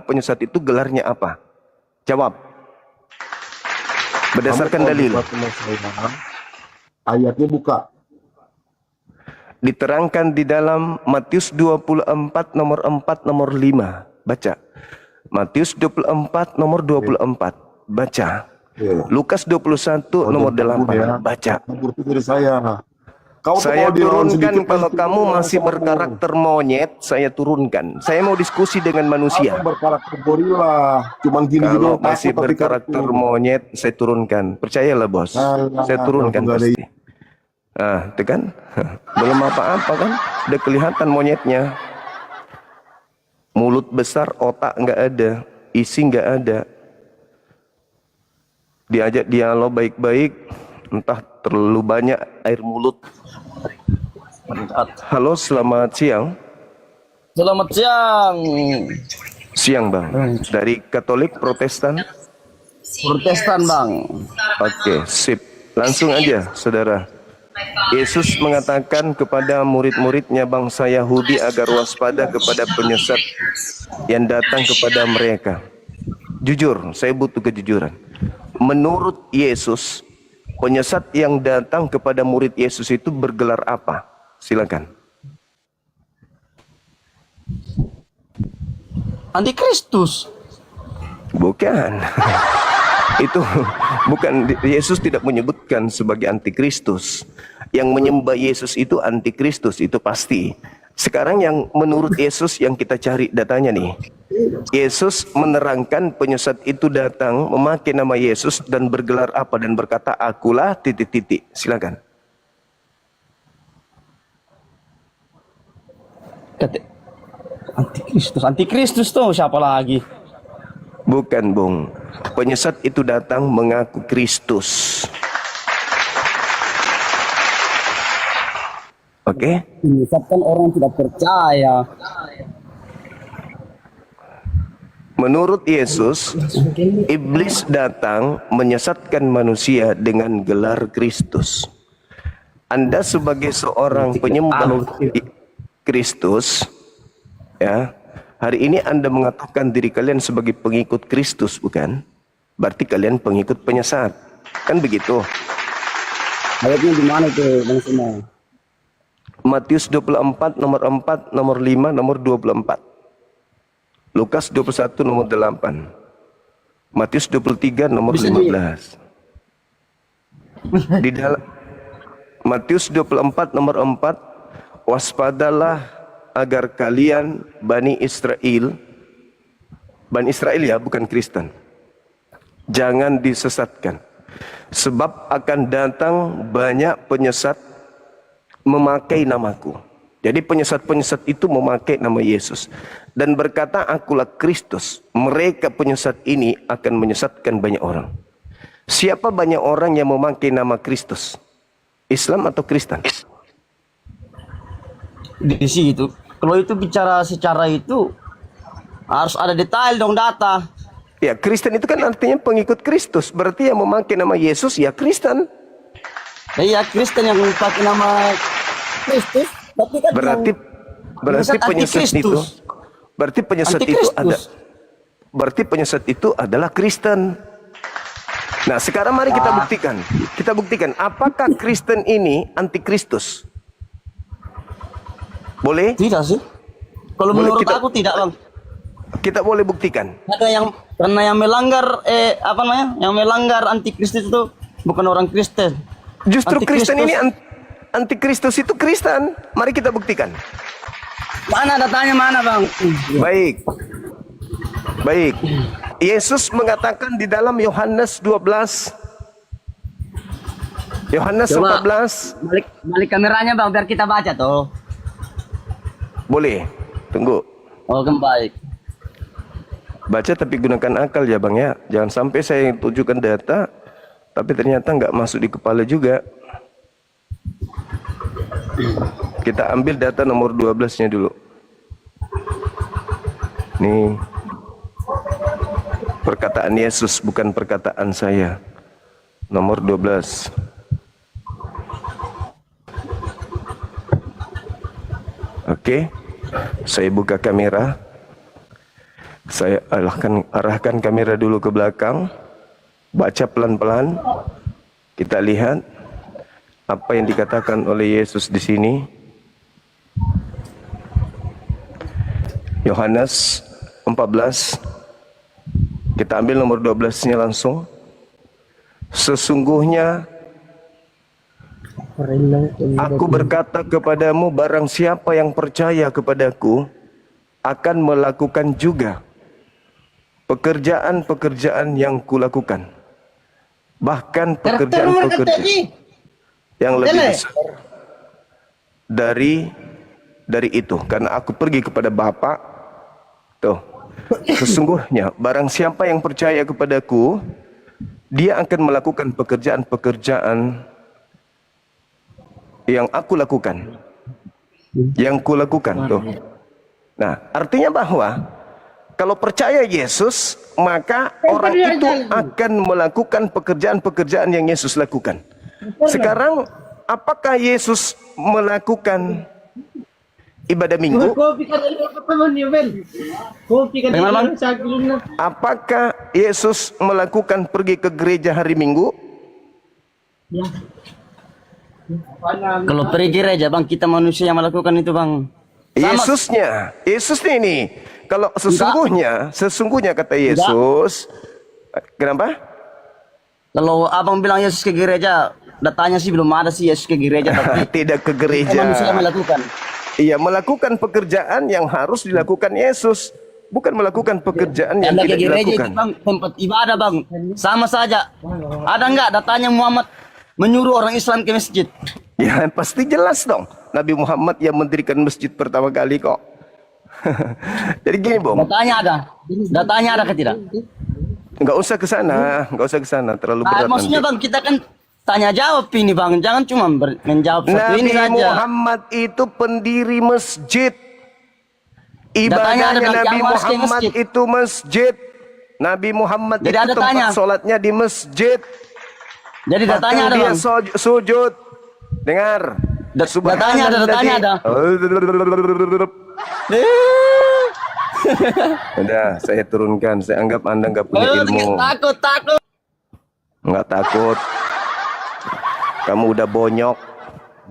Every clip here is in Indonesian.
penyesat itu gelarnya apa? Jawab. Berdasarkan dalil. Ayatnya buka. Diterangkan di dalam Matius 24 nomor 4 nomor 5. Baca. Matius 24 nomor 24. Baca. Lukas 21 nomor 8. Baca. Saya turunkan kalau kamu masih berkarakter monyet, saya turunkan. Saya mau diskusi dengan manusia. Berkarakter gorila, cuman gini kalau masih berkarakter monyet, saya turunkan. Percayalah bos, saya turunkan pasti. Nah, itu kan belum apa-apa kan, udah kelihatan monyetnya. Mulut besar, otak nggak ada, isi nggak ada. Diajak dialog baik-baik, entah terlalu banyak air mulut. Halo, selamat siang. Selamat siang. Siang bang. Dari Katolik Protestan? Protestan bang. Oke, sip. Langsung aja saudara. Yesus mengatakan kepada murid-muridnya bangsa Yahudi agar waspada kepada penyesat yang datang kepada mereka. Jujur, saya butuh kejujuran. Menurut Yesus, penyesat yang datang kepada murid Yesus itu bergelar apa? Silakan. Antikristus. Bukan. Itu bukan, Yesus tidak menyebutkan sebagai antikristus. Yang menyembah Yesus itu antikristus, itu pasti. Sekarang yang menurut Yesus yang kita cari datanya nih. Yesus menerangkan penyesat itu datang memakai nama Yesus dan bergelar apa dan berkata akulah titik-titik. Silakan. Antikristus tuh siapa lagi? Bukan bung. Penyesat itu datang mengaku Kristus. Oke? Menyesatkan orang tidak percaya. Menurut Yesus, iblis datang menyesatkan manusia dengan gelar Kristus. Anda sebagai seorang penyembah Kristus, ya, hari ini Anda mengatakan diri kalian sebagai pengikut Kristus, bukan? Berarti kalian pengikut penyesat, kan begitu? Ayatnya di mana tuh bang semua? Matius 24 nomor 4 nomor 5 nomor 24. Lukas 21 nomor 8. Matius 23 nomor 15. Di dalam Matius 24 nomor 4, waspadalah agar kalian Bani Israel ya, bukan Kristen, jangan disesatkan, sebab akan datang banyak penyesat memakai namaku. Jadi penyesat-penyesat itu memakai nama Yesus dan berkata akulah Kristus. Mereka penyesat ini akan menyesatkan banyak orang. Siapa banyak orang yang memakai nama Kristus? Islam atau Kristen? Di situ. Kalau itu bicara secara itu harus ada detail dong, data. Ya, Kristen itu kan artinya pengikut Kristus. Berarti yang memakai nama Yesus ya Kristen. Iya, Kristen yang pakai nama Kristus, tapi kan berarti penyesat itu berarti penyesat itu adalah Kristen. Nah, sekarang mari kita buktikan. Kita buktikan apakah Kristen ini antikristus? Boleh? Tidak sih. Kalau menurut aku tidak, Bang. Kita boleh buktikan. Karena yang melanggar apa namanya? Yang melanggar antikristus itu bukan orang Kristen. Justru Kristen ini antikristus itu Kristen. Mari kita buktikan. Mana datanya, mana Bang? Baik. Yesus mengatakan di dalam Yohanes 12. Yohanes 14. Balik kameranya Bang, biar kita baca tuh. Boleh. Tunggu. Oh, baik. Baca tapi gunakan akal ya Bang ya. Jangan sampai saya tunjukkan data tapi ternyata nggak masuk di kepala juga. Kita ambil data nomor 12-nya dulu. Nih. Perkataan Yesus bukan perkataan saya. Nomor 12. Oke. Saya buka kamera. Saya arahkan kamera dulu ke belakang. Baca pelan-pelan. Kita lihat apa yang dikatakan oleh Yesus di sini. Yohanes 14. Kita ambil nomor 12-nya langsung. Sesungguhnya aku berkata kepadamu, barang siapa yang percaya kepadaku akan melakukan juga pekerjaan-pekerjaan yang kulakukan. Bahkan pekerjaan-pekerjaan yang lebih besar dari itu. Karena aku pergi kepada Bapa. Tuh. Sesungguhnya barang siapa yang percaya kepadaku, dia akan melakukan pekerjaan-pekerjaan yang aku lakukan. Yang kulakukan tuh. Nah, artinya bahwa kalau percaya Yesus, maka orang itu akan melakukan pekerjaan-pekerjaan yang Yesus lakukan. Sekarang, apakah Yesus melakukan ibadah minggu? Apakah Yesus melakukan pergi ke gereja hari Minggu? Kalau pergi gereja bang, kita manusia yang melakukan itu bang. Yesusnya ini. Kalau sesungguhnya kata Yesus, kenapa? Kalau abang bilang Yesus ke gereja, datanya sih belum ada sih Yesus ke gereja. Tapi tidak ke gereja. manusia yang melakukan. Iya, melakukan pekerjaan yang harus dilakukan Yesus, bukan melakukan pekerjaan yang tidak dilakukan. Itu, bang, tempat ibadah bang, sama saja. Ada nggak datanya Muhammad menyuruh orang Islam ke masjid? Ya pasti jelas dong. Nabi Muhammad yang mendirikan masjid pertama kali kok. Jadi gini Bung. Datanya ada ke tidak? Nggak usah ke sana, terlalu berat. Maksudnya nanti. bang, kita kan tanya jawab ini bang, jangan cuma menjawab satu ini saja. Nabi Muhammad itu pendiri masjid. Ibadahnya Nabi Muhammad itu masjid. Nabi Muhammad jadi itu tempat sholatnya di masjid. Jadi datanya ada dia bang. Sujud. Dengar. Datanya ada. Udah, saya turunkan. Saya anggap Anda nggak punya ilmu. Takut. Nggak takut. Kamu udah bonyok.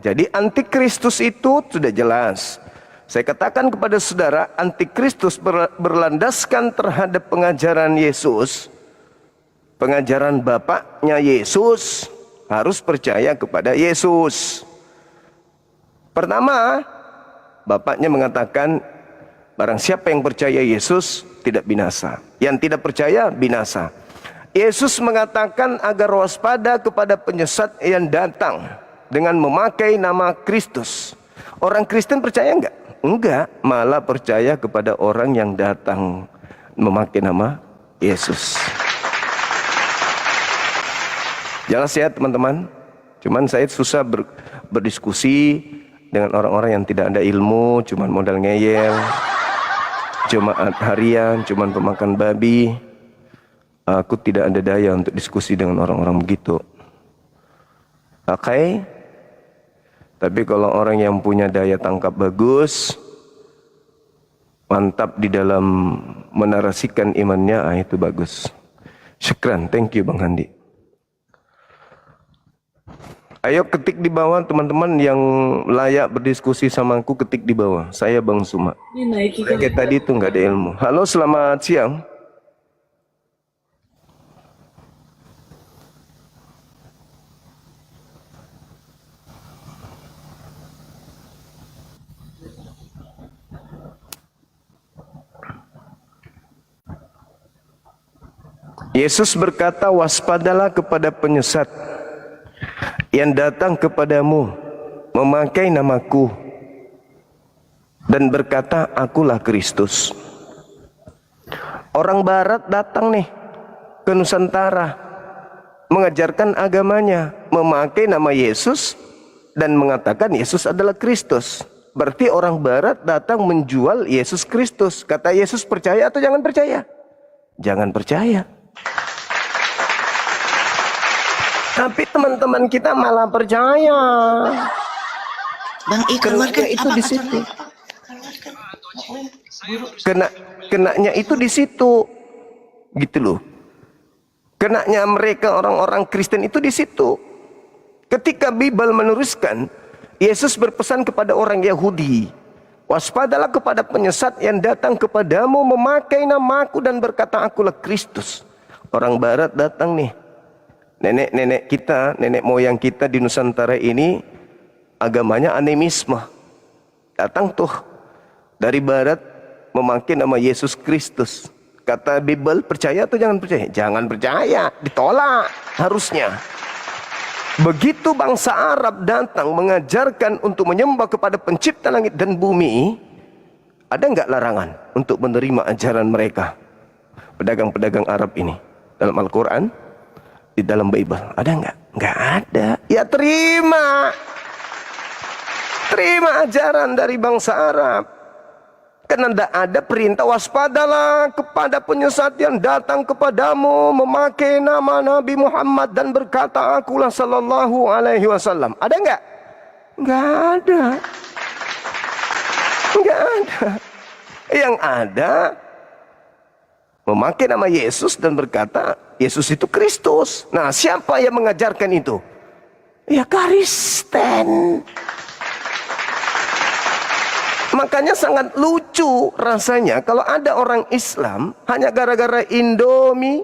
Jadi antikristus itu sudah jelas. Saya katakan kepada saudara, antikristus berlandaskan terhadap pengajaran Yesus. Pengajaran Bapaknya Yesus, harus percaya kepada Yesus. Pertama, Bapaknya mengatakan, barang siapa yang percaya Yesus tidak binasa. Yang tidak percaya binasa. Yesus mengatakan agar waspada kepada penyesat yang datang dengan memakai nama Kristus. Orang Kristen percaya enggak? Enggak, malah percaya kepada orang yang datang memakai nama Yesus. Jelas ya teman-teman? Cuman saya susah berdiskusi dengan orang-orang yang tidak ada ilmu, cuman modal ngeyel, jemaat harian, cuman pemakan babi. Aku tidak ada daya untuk diskusi dengan orang-orang begitu. Oke? Tapi kalau orang yang punya daya tangkap bagus, mantap di dalam menarasikan imannya, itu bagus. Syukran, thank you Bang Handi. Ayo ketik di bawah teman-teman yang layak berdiskusi sama aku, ketik di bawah. Saya Bang Suma. Kayak tadi itu nggak ada ilmu. Halo, selamat siang. Yesus berkata, waspadalah kepada penyesat yang datang kepadamu memakai namaku dan berkata, akulah Kristus. Orang barat datang nih ke Nusantara mengajarkan agamanya, memakai nama Yesus dan mengatakan Yesus adalah Kristus. Berarti orang barat datang menjual Yesus Kristus. Kata Yesus, percaya atau jangan percaya? Jangan percaya. Tapi teman-teman kita malah percaya. Bang, keluarkan itu di situ. kenanya itu di situ. Gitu loh. Kenanya mereka orang-orang Kristen itu di situ. Ketika Bible meneruskan, Yesus berpesan kepada orang Yahudi, waspadalah kepada penyesat yang datang kepadamu memakai namaku dan berkata akulah Kristus. Orang Barat datang nih. Nenek-nenek kita, nenek moyang kita di Nusantara ini agamanya animisme. Datang tuh dari Barat memakai nama Yesus Kristus. Kata Bible, percaya atau jangan percaya? Jangan percaya, ditolak harusnya. Begitu bangsa Arab datang mengajarkan untuk menyembah kepada pencipta langit dan bumi, ada nggak larangan untuk menerima ajaran mereka? Pedagang-pedagang Arab ini dalam Al-Quran, di dalam Bible, ada nggak? Nggak ada. Ya terima ajaran dari bangsa Arab. Karena tidak ada perintah waspadalah kepada penyesat yang datang kepadamu memakai nama Nabi Muhammad dan berkata akulah sallallahu alaihi wasallam. Ada enggak? Enggak ada. Enggak ada. Yang ada memakai nama Yesus dan berkata Yesus itu Kristus. Nah, siapa yang mengajarkan itu? Ya Kristen. Makanya sangat lucu rasanya kalau ada orang Islam hanya gara-gara Indomie,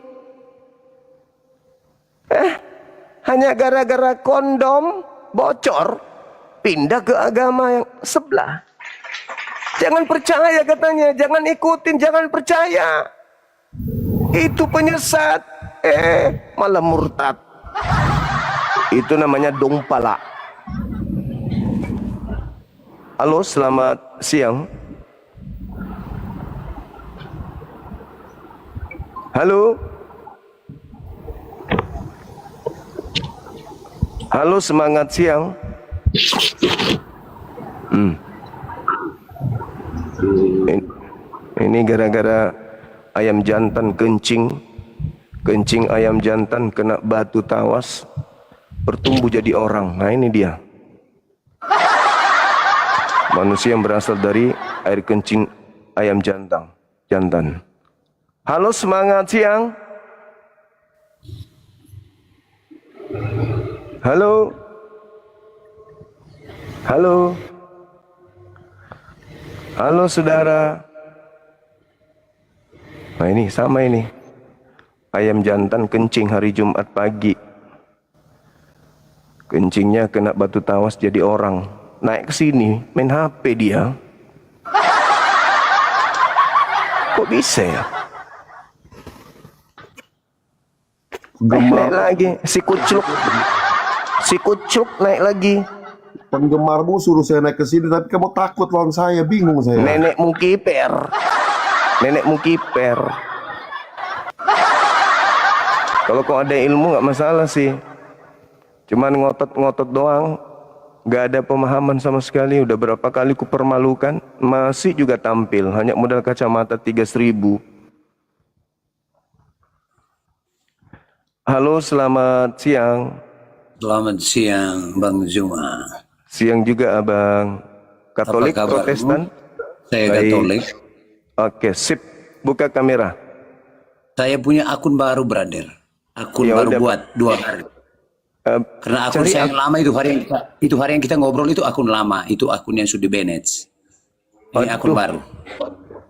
hanya gara-gara kondom bocor, pindah ke agama yang sebelah. Jangan percaya katanya, jangan ikutin, jangan percaya. Itu penyesat, malah murtad. Itu namanya dongpala. Halo, selamat siang. Halo. Halo, semangat siang. Ini gara-gara ayam jantan kencing ayam jantan kena batu tawas, bertumbuh jadi orang. Nah ini dia. Manusia yang berasal dari air kencing ayam jantan. Halo, semangat siang. Halo. Halo. Halo saudara. Nah ini sama ini. Ayam jantan kencing hari Jumat pagi. Kencingnya kena batu tawas jadi orang. Naik ke sini, main HP dia. Kok bisa ya? Naik lagi, si kucluk naik lagi. Penggemarmu suruh saya naik ke sini, tapi kamu takut lawan saya, bingung saya. Nenekmu kiper. Kalau kau ada ilmu nggak masalah sih. Cuman ngotot doang. Gak ada pemahaman sama sekali. Udah berapa kali kupermalukan, masih juga tampil hanya modal kacamata 3.000. Halo, selamat siang. Selamat siang Bang Zuma. Siang juga Abang. Katolik, Apa kabarmu? Protestan? Saya Baik. Katolik. Oke, sip. Buka kamera. Saya punya akun baru, brother. Akun Ya baru udah, buat 2 hari. Karena akun cari saya yang lama itu hari yang kita ngobrol itu akun lama, itu akun yang sudah manage. Ini akun baru.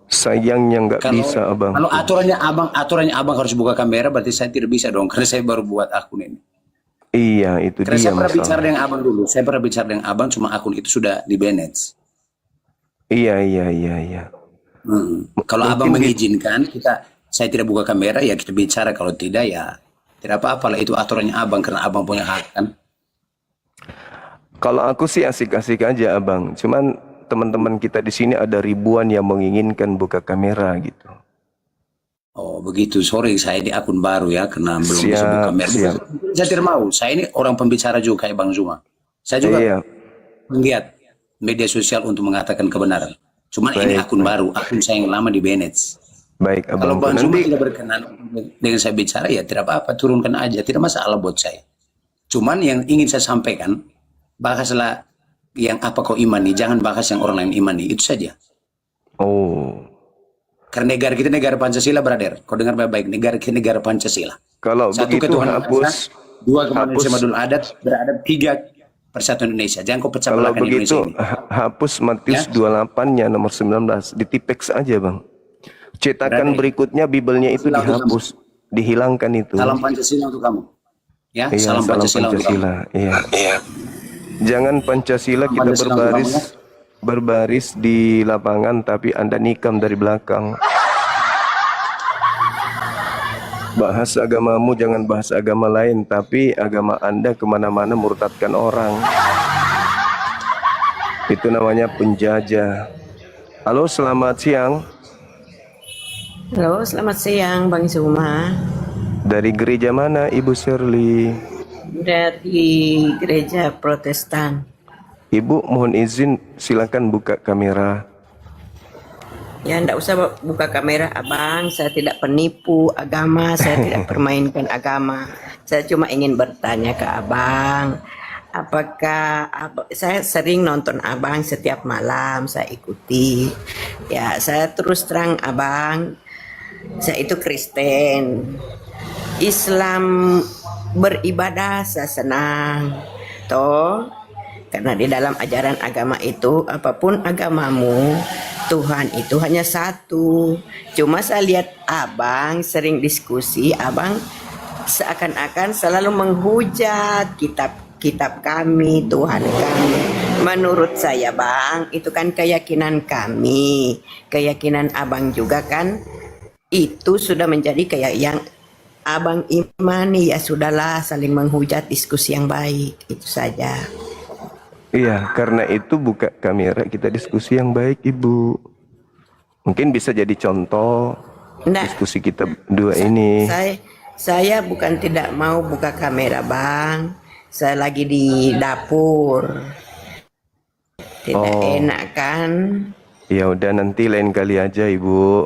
Sayangnya nggak bisa Abang. Kalau aturannya abang harus buka kamera, berarti saya tidak bisa dong, karena saya baru buat akun ini. Iya, itu Karena dia saya pernah bicara masalah. dengan abang dulu. Saya pernah bicara dengan abang, cuma akun itu sudah di manage. Iya. Kalau abang mengizinkan, saya tidak buka kamera, ya kita bicara. Kalau tidak, ya tidak apa-apa lah. Itu aturannya abang, karena abang punya hak kan. Kalau aku sih asik-asik aja Abang. Cuman teman-teman kita di sini ada ribuan yang menginginkan buka kamera gitu. Oh begitu, sorry saya di akun baru ya, karena belum bisa buka kamera. Siap. Saya tidak mau, saya ini orang pembicara juga kayak Bang Zuma. Saya juga Iya. melihat media sosial untuk mengatakan kebenaran. Cuman ini akun baru, akun saya yang lama di manage. Baik Kalau Abang. Bang Zuma Nanti tidak berkenan dengan saya bicara, ya tidak apa-apa, turunkan aja, tidak masalah buat saya. Cuman yang ingin saya sampaikan, bahaslah yang apa kau imani, jangan bahas yang orang lain imani, itu saja. oh, Karena negara kita negara Pancasila, brother. Kau dengar baik-baik, negara kita negara Pancasila. Kalau Satu begitu ketuhanan hapus, bangsa, dua kemanusiaan hapus. madul adat, beradab, tiga persatuan Indonesia. Jangan kau pecah Kalau belahkan Indonesia begitu ini. hapus Matius Ya. 28-nya nomor 19, ditipex aja bang. Cetakan Berarti- berikutnya Bibelnya itu Salam untuk dihapus, dihilangkan itu. Salam Pancasila untuk kamu. Ya, Iya, salam Pancasila untuk kamu. Iya. Jangan Pancasila Salam kita Pancasila untuk kamu, ya. berbaris di lapangan tapi Anda nikam dari belakang. Bahas agamamu jangan bahas agama lain, tapi agama Anda kemana-mana murtadkan orang. Itu namanya penjajah. Halo, selamat siang. Halo, selamat siang Bang Suma. Dari gereja mana Ibu Shirley? Dari gereja Protestan. Ibu mohon izin silakan buka kamera. Ya, enggak usah buka kamera Abang. Saya tidak penipu agama, saya tidak permainkan agama. Saya cuma ingin bertanya ke Abang. Apakah saya sering nonton Abang setiap malam, saya ikuti. Ya, saya terus terang Abang, saya itu Kristen. Islam beribadah saya senang. Toh, karena di dalam ajaran agama itu apapun agamamu, Tuhan itu hanya satu. Cuma saya lihat Abang sering diskusi, Abang seakan-akan selalu menghujat kitab kami, Tuhan kami. Menurut saya Bang, itu kan keyakinan kami. Keyakinan Abang juga kan itu sudah menjadi kayak yang Abang imani. Ya sudahlah, saling menghujat, diskusi yang baik, itu saja. Iya, karena itu buka kamera kita diskusi yang baik, Ibu. Mungkin bisa jadi contoh Nggak, diskusi kita dua ini. saya bukan tidak mau buka kamera Bang. Saya lagi di dapur. Tidak enak kan? Ya udah nanti lain kali aja, Ibu.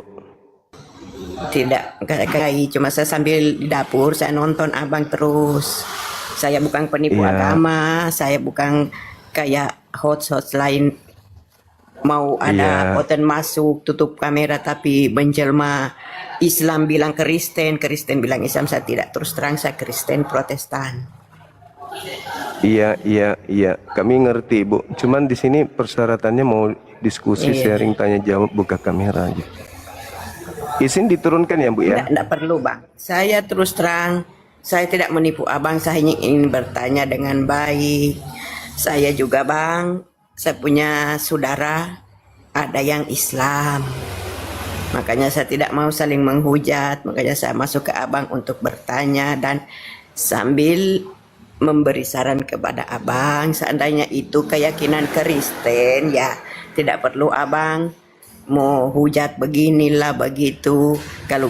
Tidak kayak cuma saya sambil di dapur saya nonton Abang terus. Saya bukan penipu Iya. agama, saya bukan kayak host lain mau ada Iya. konten masuk tutup kamera tapi menjelma Islam bilang Kristen, Kristen bilang Islam. Saya tidak, terus terang saya Kristen Protestan. Iya. Kami ngerti, Bu. Cuman di sini persyaratannya mau diskusi, Iya. sharing, tanya jawab, buka kamera aja. Izin diturunkan ya, Bu ya? Tidak perlu Bang. Saya terus terang, saya tidak menipu Abang. Saya hanya ingin bertanya dengan baik. Saya juga Bang, saya punya saudara ada yang Islam. Makanya saya tidak mau saling menghujat. Makanya saya masuk ke Abang untuk bertanya dan sambil memberi saran kepada Abang. Seandainya itu keyakinan Kristen, ya tidak perlu Abang mau hujat beginilah begitu. Kalau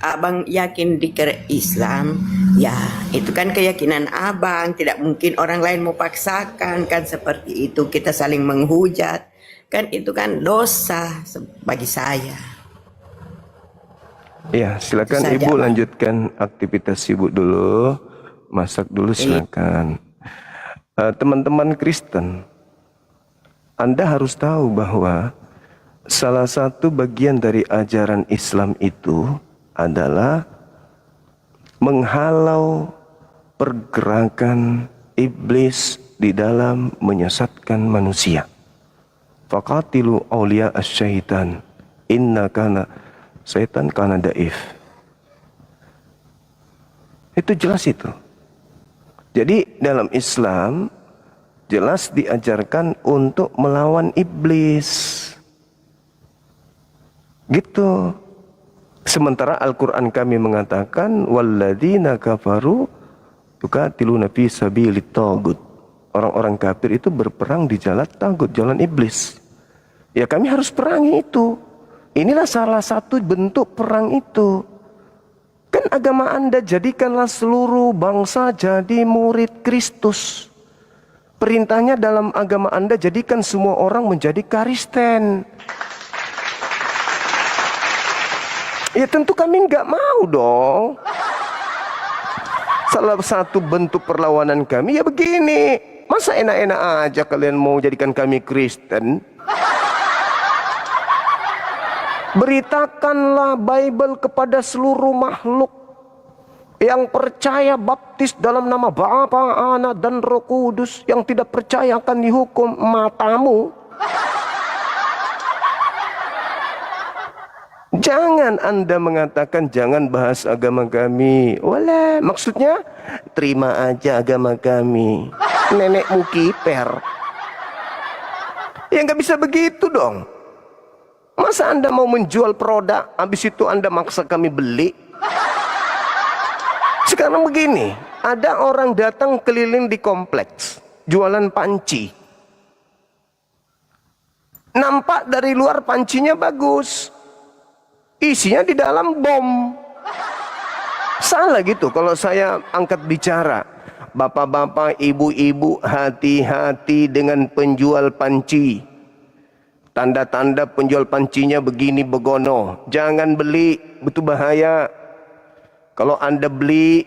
Abang yakin di Islam, ya itu kan keyakinan Abang. Tidak mungkin orang lain mau paksakan kan seperti itu. Kita saling menghujat kan, itu kan dosa bagi saya. Iya, silakan Itu saja, Ibu Bang. lanjutkan aktivitas Ibu dulu. Masak dulu silakan. Teman-teman Kristen, Anda harus tahu bahwa salah satu bagian dari ajaran Islam itu adalah menghalau pergerakan iblis di dalam menyesatkan manusia. Faqatilu awliya asyaitan inna kana setan kana daif. Itu jelas itu. Jadi dalam Islam jelas diajarkan untuk melawan iblis. Gitu. Sementara Al-Quran kami mengatakan walladzina kafaru yuqatiluna fi sabilit tagut. Orang-orang kafir itu berperang di jalan tagut, jalan iblis. Ya kami harus perangi itu. Inilah salah satu bentuk perang itu. Kan agama Anda jadikanlah seluruh bangsa jadi murid Kristus. Perintahnya dalam agama Anda jadikan semua orang menjadi Kristen. Ya tentu kami nggak mau dong. Salah satu bentuk perlawanan kami ya begini. Masa enak-enak aja kalian mau jadikan kami Kristen? Beritakanlah Bible kepada seluruh makhluk. Yang percaya baptis dalam nama Bapa, Anak, dan Roh Kudus. Yang tidak percaya akan dihukum matamu. Jangan Anda mengatakan jangan bahas agama kami. Walah, maksudnya terima aja agama kami. Nenekmu kiper. Ya nggak bisa begitu dong. Masa Anda mau menjual produk, habis itu Anda maksa kami beli? Sekarang begini, ada orang datang keliling di kompleks, jualan panci. Nampak dari luar pancinya bagus, isinya di dalam bom. Salah gitu kalau saya angkat bicara. Bapak-bapak, ibu-ibu, hati-hati dengan penjual panci. Tanda-tanda penjual pancinya begini begono. Jangan beli, betul bahaya. Kalau Anda beli,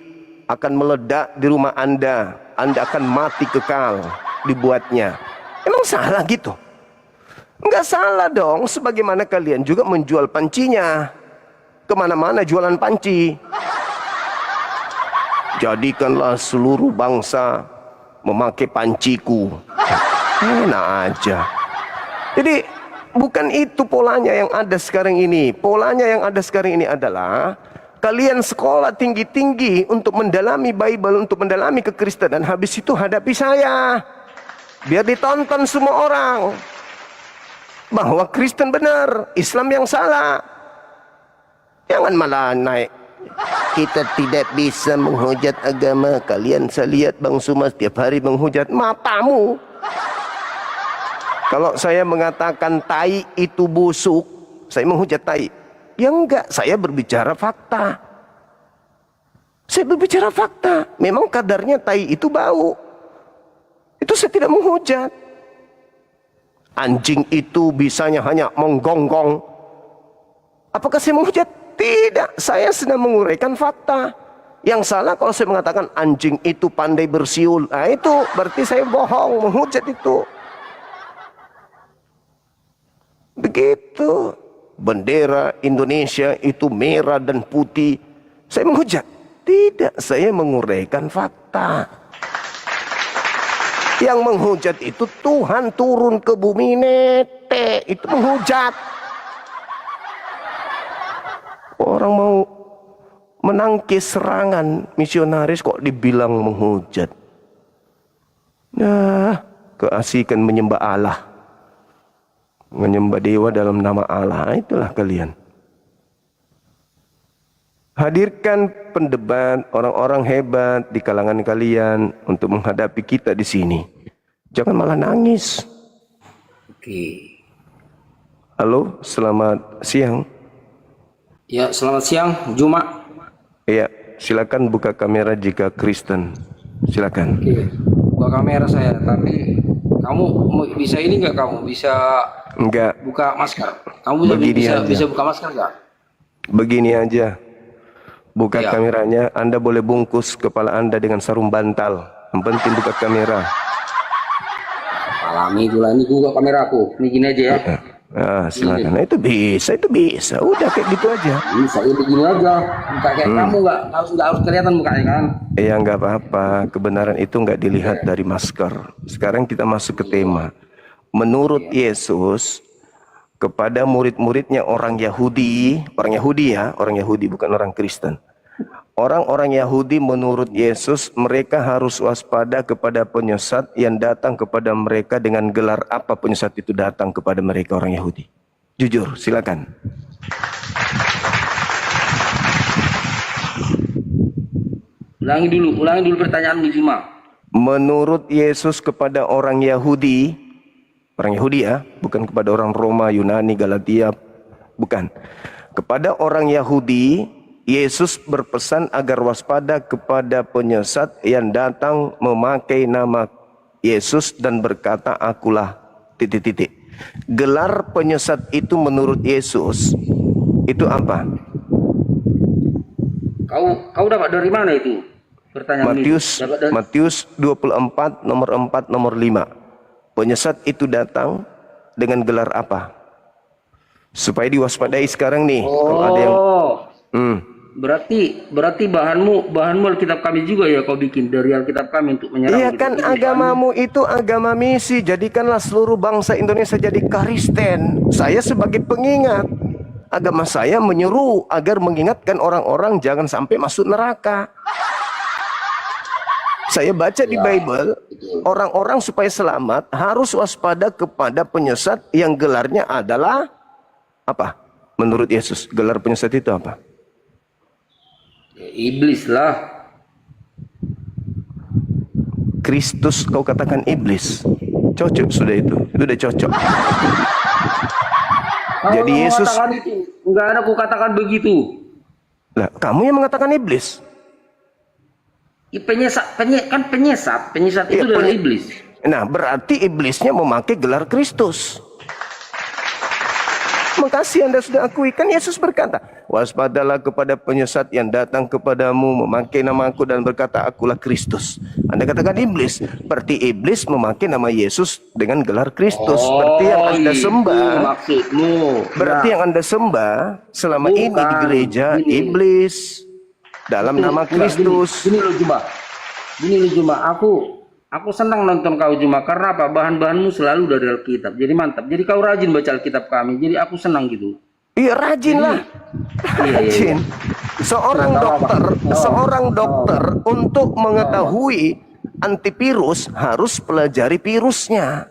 akan meledak di rumah Anda. Anda akan mati kekal dibuatnya. Emang salah gitu? Enggak salah dong, sebagaimana kalian juga menjual pancinya. Kemana-mana jualan panci. Jadikanlah seluruh bangsa memakai panciku. Enak aja. Jadi bukan itu polanya yang ada sekarang ini. Polanya yang ada sekarang ini adalah kalian sekolah tinggi-tinggi untuk mendalami Bible, untuk mendalami kekristenan. Habis itu hadapi saya. Biar ditonton semua orang. Bahwa Kristen benar, Islam yang salah. Jangan malah naik. Kita tidak bisa menghujat agama. Kalian saya lihat Bang Suma setiap hari menghujat. Matamu. Kalau saya mengatakan tai itu busuk, saya menghujat tai. Ya enggak, saya berbicara fakta. Saya berbicara fakta. Memang kadarnya tai itu bau. Itu saya tidak menghujat. Anjing itu bisanya hanya menggonggong. Apakah saya menghujat? Tidak, saya sedang menguraikan fakta. Yang salah kalau saya mengatakan anjing itu pandai bersiul. Nah itu berarti saya bohong, menghujat itu. Begitu. Bendera Indonesia itu merah dan putih. Saya menghujat? Tidak, saya menguraikan fakta. Yang menghujat itu Tuhan turun ke bumi nete. Itu menghujat. Orang mau menangkis serangan misionaris kok dibilang menghujat. Nah, keasikan menyembah Allah. Menyembah dewa dalam nama Allah. Itulah kalian. Hadirkan pendebat, orang-orang hebat di kalangan kalian untuk menghadapi kita di sini. Jangan malah nangis. Oke. Halo, selamat siang. Ya, selamat siang, Juma. Iya, silakan buka kamera jika Kristen. Silakan. Oke, buka kamera saya, tapi kamu bisa ini nggak, kamu bisa Enggak, buka masker? Kamu Begini aja. bisa buka masker nggak? begini aja. Buka Ya. kameranya, Anda boleh bungkus kepala Anda dengan sarung bantal. Yang penting buka kamera. Alami itulah, ini buka kamera aku. Ini gini aja ya. Nah, silakan. Nah, itu bisa. Udah kayak gitu aja. Bisa ini begini aja. Buka kayak kamu nggak harus kelihatan mukanya kan? Ya nggak apa-apa. Kebenaran itu nggak dilihat dari masker. Sekarang kita masuk ke tema. Menurut Yesus kepada murid-muridnya orang Yahudi bukan orang Kristen. Orang-orang Yahudi menurut Yesus mereka harus waspada kepada penyesat yang datang kepada mereka dengan gelar apa penyesat itu datang kepada mereka orang Yahudi. Jujur, silakan. Ulangi dulu pertanyaan Juma. Menurut Yesus kepada orang Yahudi ya, bukan kepada orang Roma, Yunani, Galatia, bukan. Kepada orang Yahudi, Yesus berpesan agar waspada kepada penyesat yang datang memakai nama Yesus dan berkata, akulah ... Gelar penyesat itu menurut Yesus itu apa? Kau dapat dari mana itu? Pertanyaan Matius 24 nomor 4 nomor 5. Penyesat itu datang dengan gelar apa? Supaya diwaspadai sekarang nih. Kalau ada yang Hmm. Berarti bahanmu Alkitab kami juga ya kau bikin dari Alkitab kami untuk menyerang. Iya gitu. kan, agamamu itu agama misi. Jadikanlah seluruh bangsa Indonesia jadi Kristen. Saya sebagai pengingat, agama saya menyuruh agar mengingatkan orang-orang jangan sampai masuk neraka. Saya baca di Bible, orang-orang supaya selamat harus waspada kepada penyesat yang gelarnya adalah apa? Menurut Yesus, gelar penyesat itu apa? Ya, iblis lah. Kristus kau katakan iblis. Cocok sudah itu udah cocok. Jadi Kalau Yesus, mengatakan itu, enggak ada aku katakan begitu. lah kamu yang mengatakan iblis. Ya, penyesat itu Iya, adalah iblis. Nah, berarti iblisnya memakai gelar Kristus. Makasih Anda sudah akui. Kan Yesus berkata, waspadalah kepada penyesat yang datang kepadamu memakai namaku dan berkata akulah Kristus. Anda katakan iblis. Berarti iblis memakai nama Yesus dengan gelar Kristus. Berarti yang Anda itu sembah. maksudmu. Berarti Nah, yang Anda sembah selama ini di Bukan. gereja Gini. iblis dalam nama Kristus. Gini loh Juma. Aku senang nonton kau Juma karena apa? Bahan-bahanmu selalu dari Alkitab. Jadi mantap. Jadi kau rajin baca Alkitab kami. Jadi aku senang gitu. Iya rajin lah. Rajin. Seorang dokter untuk mengetahui antivirus harus pelajari virusnya.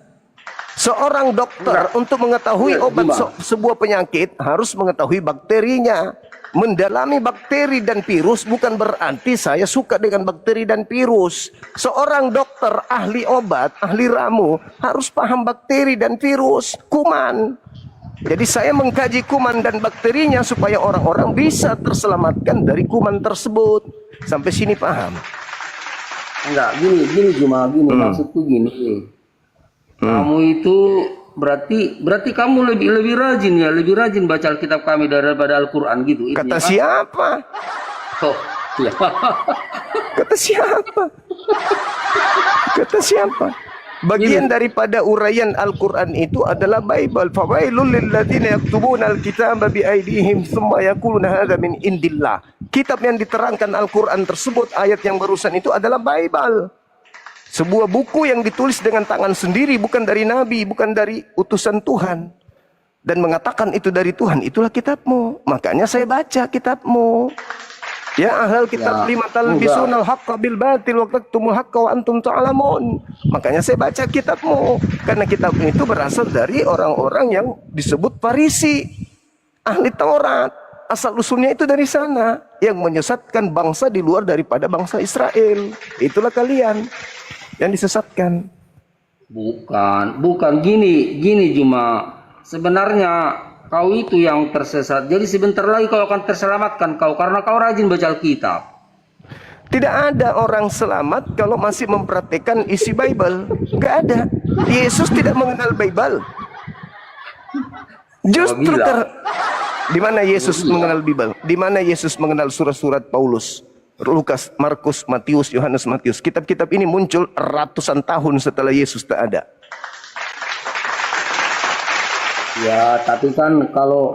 Seorang dokter untuk mengetahui obat sebuah penyakit harus mengetahui bakterinya. Mendalami bakteri dan virus bukan berarti saya suka dengan bakteri dan virus. Seorang dokter ahli obat, ahli ramu harus paham bakteri dan virus, kuman. Jadi saya mengkaji kuman dan bakterinya supaya orang-orang bisa terselamatkan dari kuman tersebut. Sampai sini paham? Enggak, gini Juma, maksudku gini. Kamu itu berarti kamu lebih rajin baca Alkitab kami daripada Al-Qur'an gitu. Kata intinya, siapa? Oh, iya. Kata siapa? Kata siapa? Bagian daripada uraian Al-Quran itu adalah Bible. Fawailul lilladzina yaktubuna al-kitaba biaydihim tsumma yaquluna hadza min indillah. Kitab yang diterangkan Al-Quran tersebut, ayat yang barusan itu adalah Bible. Sebuah buku yang ditulis dengan tangan sendiri, bukan dari Nabi, bukan dari utusan Tuhan. Dan mengatakan itu dari Tuhan, itulah kitabmu. Makanya saya baca kitabmu. Ya ahlal kitab lima talbisunal haqqa bil batil wa taktumul haqqa wa antum ta'lamun. Makanya saya baca kitabmu. Karena kitab itu berasal dari orang-orang yang disebut Farisi, ahli Taurat. Asal usulnya itu dari sana, yang menyesatkan bangsa di luar daripada bangsa Israel. Itulah kalian yang disesatkan. Bukan gini Juma. Sebenarnya kau itu yang tersesat. Jadi sebentar lagi kau akan terselamatkan karena kau rajin baca Alkitab. Tidak ada orang selamat kalau masih mempraktikkan isi Bible. Enggak ada. Yesus tidak mengenal Bible. Justru di mana Yesus mengenal Bible? Di mana Yesus mengenal surat-surat Paulus? Lukas, Markus, Matius, Yohanes, Matius. Kitab-kitab ini muncul ratusan tahun setelah Yesus tak ada. Ya, tapi kan kalau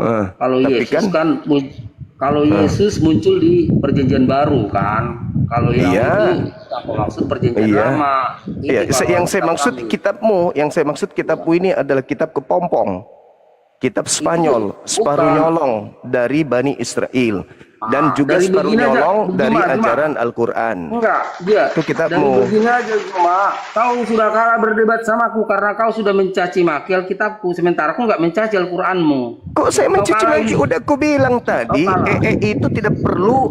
Yesus kalau Yesus muncul di Perjanjian Baru kan. Kalau yang itu apa maksud Perjanjian Lama? Iya, yang saya maksud kitabmu, kitabmu ini adalah kitab kepompong. Kitab Spanyol, separuh nyolong dari Bani Israel. Dan juga separuh nyolong dari ajaran Al-Quran. Enggak, dia. Itu kitabmu. Dari begini aja cuma kau sudah kalah berdebat sama aku karena kau sudah mencaci maki Alkitabku, sementara aku enggak mencaci Al-Quranmu. Kok saya mencaci maki? Udah aku bilang tadi, itu tidak perlu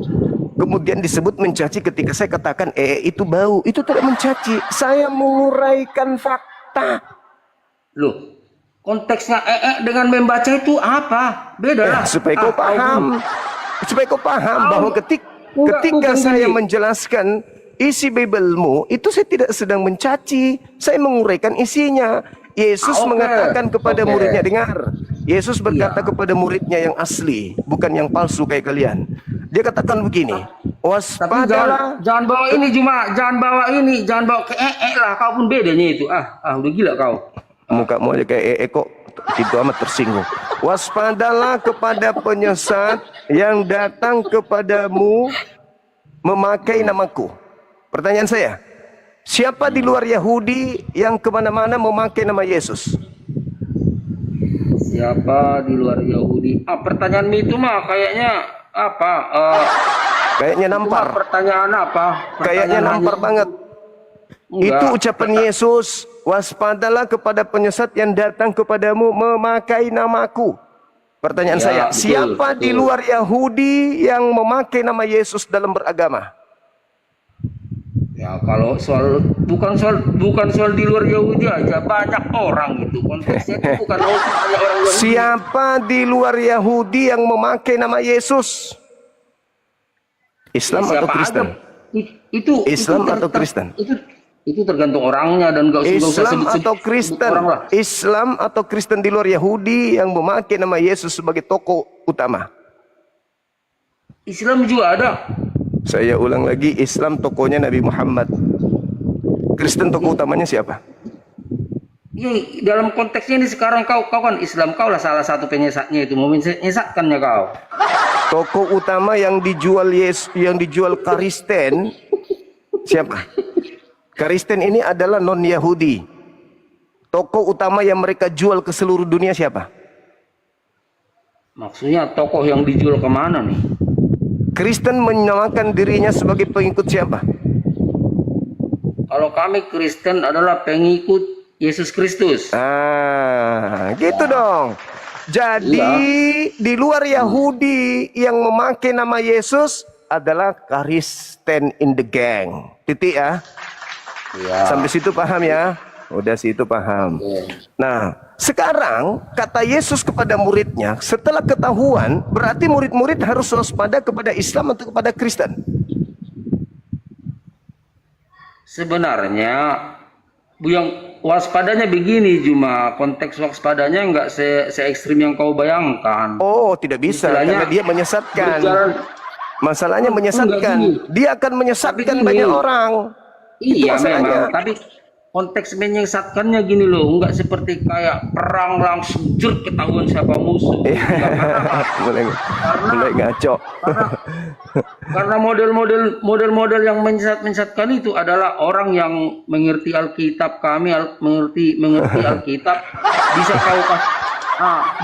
kemudian disebut mencaci ketika saya katakan itu bau. Itu tidak mencaci. Saya menguraikan fakta. Loh, konteksnya dengan membaca itu apa? Beda lah. Supaya kau paham. Supaya kau paham bahwa ketika saya menjelaskan isi Biblemu, itu saya tidak sedang mencaci. Saya menguraikan isinya. Yesus mengatakan kepada muridnya, dengar. Yesus berkata kepada muridnya yang asli, bukan yang palsu kayak kalian. Dia katakan begini, waspadalah. Jangan bawa ini Juma, jangan bawa ke lah. Kau pun bedanya itu. Udah gila kau. Mukamu aja kayak kok itu amat tersinggung. Waspadalah kepada penyesat yang datang kepadamu memakai namaku. Pertanyaan saya, siapa di luar Yahudi yang kemana-mana memakai nama Yesus? Siapa di luar Yahudi? Pertanyaanmu itu mah kayaknya apa? Kayaknya Itu mah nampar. pertanyaan apa? Kayaknya nampar banget. Enggak. Itu ucapan Yesus. Waspadalah kepada penyesat yang datang kepadamu memakai namaku. Pertanyaan Ya, saya, betul, siapa betul. di luar Yahudi yang memakai nama Yesus dalam beragama? Ya kalau bukan soal di luar Yahudi aja, banyak orang itu konteksnya itu bukan hanya orang Yahudi. Siapa di luar Yahudi yang memakai nama Yesus? Islam atau Siapa Kristen? aja. Itu Islam atau Kristen? Itu tergantung orangnya dan gak usah Islam sebut atau Kristen? orang lah. Islam atau Kristen di luar Yahudi yang memakai nama Yesus sebagai tokoh utama? Islam juga ada. Saya ulang lagi, Islam tokohnya Nabi Muhammad. Kristen tokoh utamanya siapa? Ya, dalam konteksnya ini sekarang kau kan Islam, kau lah salah satu penyesatnya itu, mau menyesatkannya kau. Tokoh utama yang dijual yang dijual Kristen siapa? Kristen ini adalah non Yahudi. Tokoh utama yang mereka jual ke seluruh dunia siapa? Maksudnya tokoh yang dijual kemana nih? Kristen menamakan dirinya sebagai pengikut siapa? Kalau kami Kristen adalah pengikut Yesus Kristus. Gitu dong. Jadi di luar Yahudi yang memakai nama Yesus adalah Kristen in the gang. Titik ya. Ya. Sampai situ paham ya? Udah situ paham. Nah, sekarang kata Yesus kepada muridnya, setelah ketahuan, berarti murid-murid harus waspada kepada Islam atau kepada Kristen? Sebenarnya yang waspadanya begini, cuma konteks waspadanya nggak se ekstrim yang kau bayangkan. Oh, tidak bisa Istilahnya karena dia menyesatkan. berjalan- Masalahnya menyesatkan. enggak gini. Dia akan menyesatkan Tapi gini. banyak orang. Iya masalahnya. memang, tapi konteks menyesatkannya gini loh, nggak seperti kayak perang langsung jur ketahuan siapa musuh. mulai ngaco. Karena model-model yang menyesatkan itu adalah orang yang mengerti Alkitab, mengerti Alkitab, bisa kau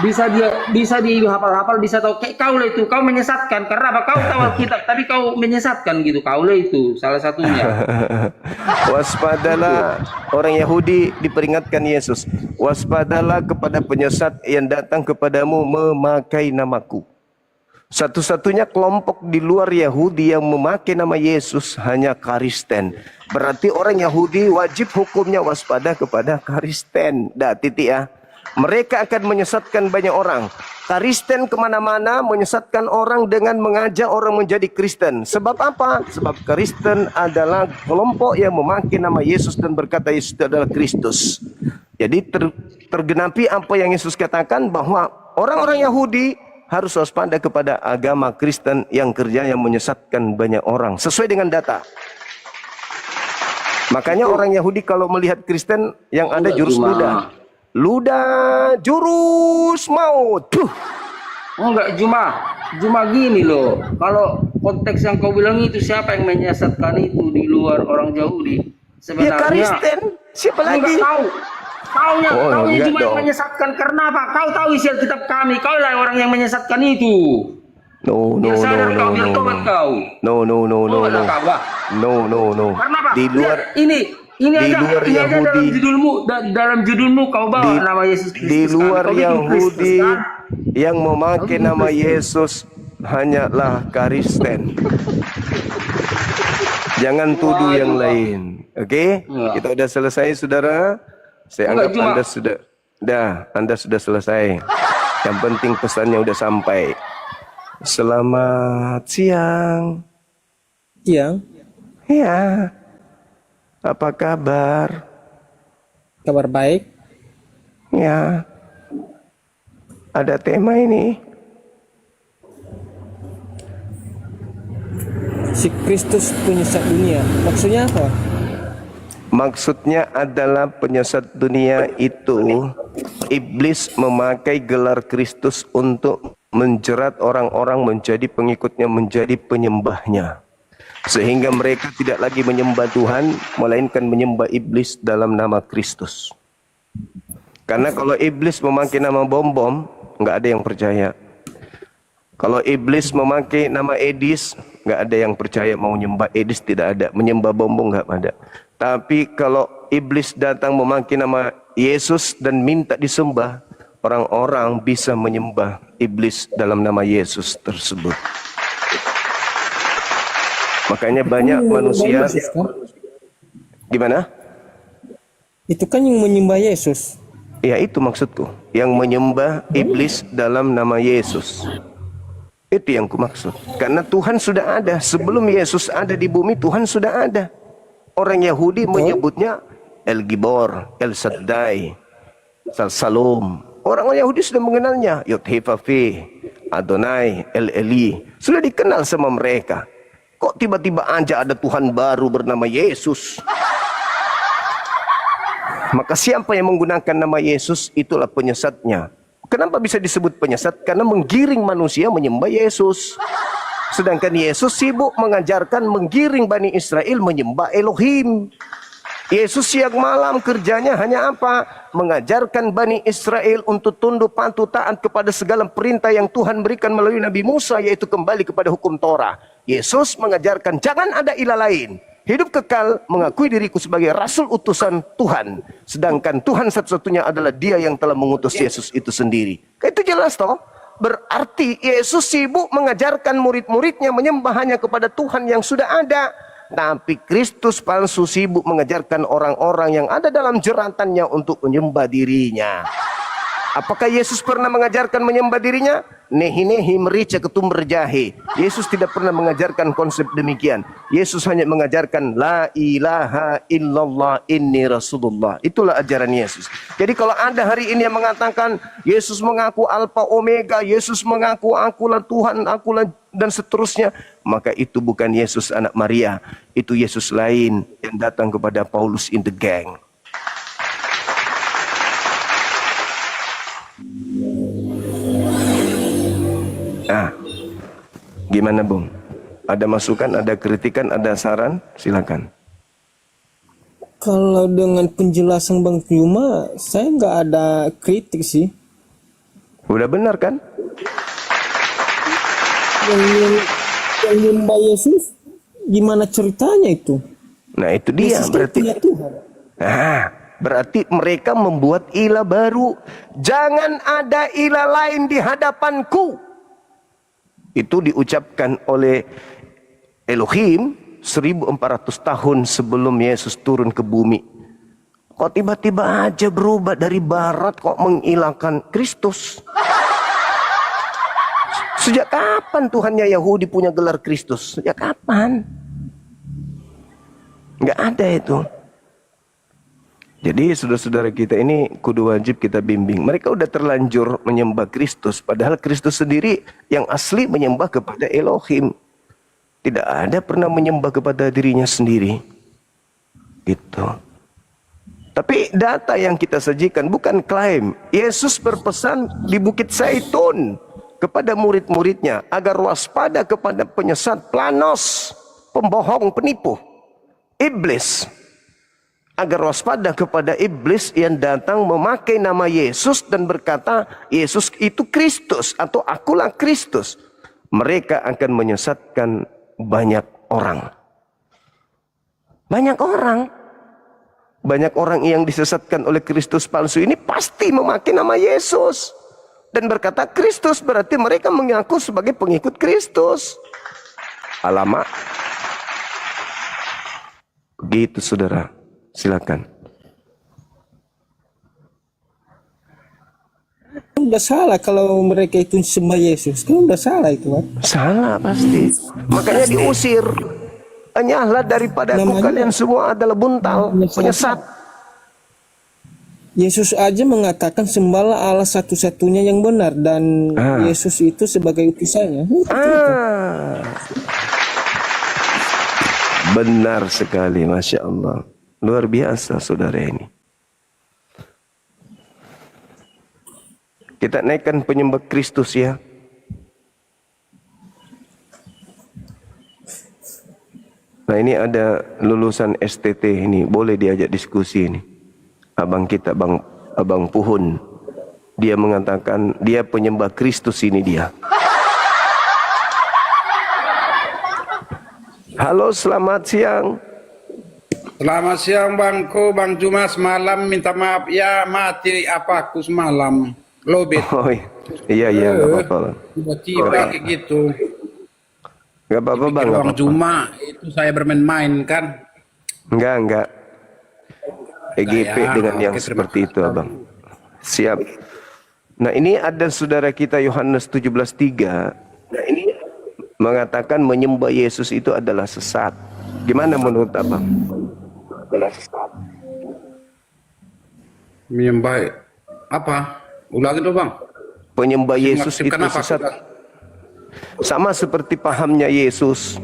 bisa dihafal-hafal, bisa tahu kayak kau lah itu, kau menyesatkan karena apa? Kau tahu Alkitab tapi kau menyesatkan gitu, kau lah itu salah satunya. Waspadalah, orang Yahudi diperingatkan Yesus, waspadalah kepada penyesat yang datang kepadamu memakai namaku. Satu-satunya kelompok di luar Yahudi yang memakai nama Yesus hanya Kristen. Berarti orang Yahudi wajib hukumnya waspada kepada Kristen. Dah titik ya. Mereka akan menyesatkan banyak orang. Kristen kemana-mana menyesatkan orang dengan mengajak orang menjadi Kristen. Sebab apa? Sebab Kristen adalah kelompok yang memakai nama Yesus dan berkata Yesus itu adalah Kristus. Jadi tergenapi apa yang Yesus katakan bahwa orang-orang Yahudi harus waspada kepada agama Kristen yang kerjanya menyesatkan banyak orang. Sesuai dengan data. Makanya orang Yahudi kalau melihat Kristen yang ada jurus luda jurus maut. Enggak, cuma gini loh. Kalau konteks yang kau bilang itu, siapa yang menyesatkan itu di luar orang Yahudi? Ya Sebenarnya Kristen. Siapa lagi? Kaunya enggak cuma dong. yang menyesatkan karena apa? Kau tahu isi Alkitab kami, kau lah orang yang menyesatkan itu. No. Biar sadar kau, biar tobat kau. No. Tobatlah kau, Wah. No. Karena apa? Di luar Ini di aja, luar ini aja Yahudi. dalam judulmu kau bawa Di- nama Yesus Kristus. di luar Kau bikin Kristus, Yahudi kan? yang memakai nama Yesus hanyalah Kristen. Jangan tuduh yang lain. Oke? Ya. Kita udah selesai, saudara. Saya Enggak, anggap Anda sudah selesai. Yang penting pesannya udah sampai. Selamat siang. Siang, Ya. Apa kabar? kabar baik. Ya. Ada tema ini. Si Kristus penyesat dunia. Maksudnya apa? Maksudnya adalah penyesat dunia itu iblis memakai gelar Kristus untuk menjerat orang-orang menjadi pengikutnya, menjadi penyembahnya. Sehingga mereka tidak lagi menyembah Tuhan, melainkan menyembah iblis dalam nama Kristus. Karena kalau iblis memakai nama bom-bom, nggak ada yang percaya. Kalau iblis memakai nama Edis, nggak ada yang percaya mau menyembah Edis, tidak ada. Menyembah bom-bom nggak ada. Tapi kalau iblis datang memakai nama Yesus dan minta disembah, orang-orang bisa menyembah iblis dalam nama Yesus tersebut. Makanya banyak manusia. Yesus, kan? Gimana? Itu kan yang menyembah Yesus. Ya itu maksudku. Yang menyembah iblis dalam nama Yesus. Itu yang ku maksud. Karena Tuhan sudah ada. Sebelum Yesus ada di bumi, Tuhan sudah ada. Orang Yahudi menyebutnya El Gibor, El Shaddai, Salom. Orang Yahudi sudah mengenalnya. Yod-Heh-Vaveh, Adonai, El Eli. Sudah dikenal sama mereka. Kok tiba-tiba aja ada Tuhan baru bernama Yesus? Maka siapa yang menggunakan nama Yesus, itulah penyesatnya. Kenapa bisa disebut penyesat? Karena menggiring manusia menyembah Yesus. Sedangkan Yesus sibuk mengajarkan menggiring Bani Israel menyembah Elohim. Yesus siang malam kerjanya hanya apa? Mengajarkan Bani Israel untuk tunduk patuh taat kepada segala perintah yang Tuhan berikan melalui Nabi Musa, yaitu kembali kepada hukum Torah. Yesus mengajarkan jangan ada ilah lain. Hidup kekal, mengakui diriku sebagai rasul utusan Tuhan. Sedangkan Tuhan satu-satunya adalah Dia yang telah mengutus Yesus itu sendiri. Itu jelas toh? Berarti Yesus sibuk mengajarkan murid-muridnya menyembah hanya kepada Tuhan yang sudah ada. Tapi Kristus palsu sibuk mengajarkan orang-orang yang ada dalam jeratannya untuk menyembah dirinya. Apakah Yesus pernah mengajarkan menyembah dirinya? Nehi-nehi merica ketumber jahe. Yesus tidak pernah mengajarkan konsep demikian. Yesus hanya mengajarkan la ilaha illallah inni rasulullah. Itulah ajaran Yesus. Jadi kalau ada hari ini yang mengatakan Yesus mengaku alfa omega, Yesus mengaku akulah Tuhan, akulah dan seterusnya, maka itu bukan Yesus anak Maria. Itu Yesus lain yang datang kepada Paulus in the gang. Ah, gimana Bung? Ada masukan, ada kritikan, ada saran? Silakan. Kalau dengan penjelasan Bang Yuma, saya nggak ada kritik sih. Udah benar kan? Yang menyembah Yesus, gimana ceritanya itu? Nah itu dia Yesus berarti. punya Tuhan. Nah, berarti mereka membuat ilah baru. Jangan ada ilah lain di hadapanku. Itu diucapkan oleh Elohim 1400 tahun sebelum Yesus turun ke bumi. Kok tiba-tiba aja berubah dari barat kok menghilangkan Kristus? Sejak kapan Tuhannya Yahudi punya gelar Kristus? Sejak kapan? Nggak ada itu. Jadi saudara-saudara kita ini kudu wajib kita bimbing. Mereka udah terlanjur menyembah Kristus. Padahal Kristus sendiri yang asli menyembah kepada Elohim. Tidak ada pernah menyembah kepada dirinya sendiri. Gitu. Tapi data yang kita sajikan bukan klaim. Yesus berpesan di Bukit Zaitun kepada murid-muridnya agar waspada kepada penyesat, planos, pembohong, penipu, iblis. Agar waspada kepada iblis yang datang memakai nama Yesus dan berkata Yesus itu Kristus atau akulah Kristus. Mereka akan menyesatkan banyak orang. Banyak orang. Banyak orang yang disesatkan oleh Kristus palsu ini pasti memakai nama Yesus. Dan berkata Kristus, berarti mereka mengaku sebagai pengikut Kristus. Alamak. Begitu saudara. Silakan. Udah salah kalau mereka itu sembah Yesus. Kan udah salah itu kan. Salah pasti. Makanya diusir. Enyahlah daripada aku, kalian semua adalah buntal, penyesat. Yesus aja mengatakan sembahlah Allah satu-satunya yang benar. Dan Yesus itu sebagai utusannya. Benar sekali, Masya Allah. Luar biasa saudara ini. Kita naikkan penyembah Kristus ya. Nah ini ada lulusan STT ini, boleh diajak diskusi ini. Abang kita, Abang Puhun. Dia mengatakan dia penyembah Kristus ini dia. Halo, selamat siang. Selamat siang Bangku, Bang Jumas. Malam minta maaf ya, mati apa aku semalam. Lobet. Oh iya, nggak apa-apa. Tiba-tiba kayak gitu. Nggak apa-apa bang. Bang Juma, itu saya bermain-main kan? Enggak. EGP Ya, dengan yang oke, seperti itu abang. Siap. Nah ini ada saudara kita Yohanes 17:3. Nah ini mengatakan menyembah Yesus itu adalah sesat. Gimana menurut abang? Adalah sesat. Menyembah apa? Ulangi dong bang. Penyembah Yesus itu Kenapa? sesat. Sama seperti pahamnya Yesus.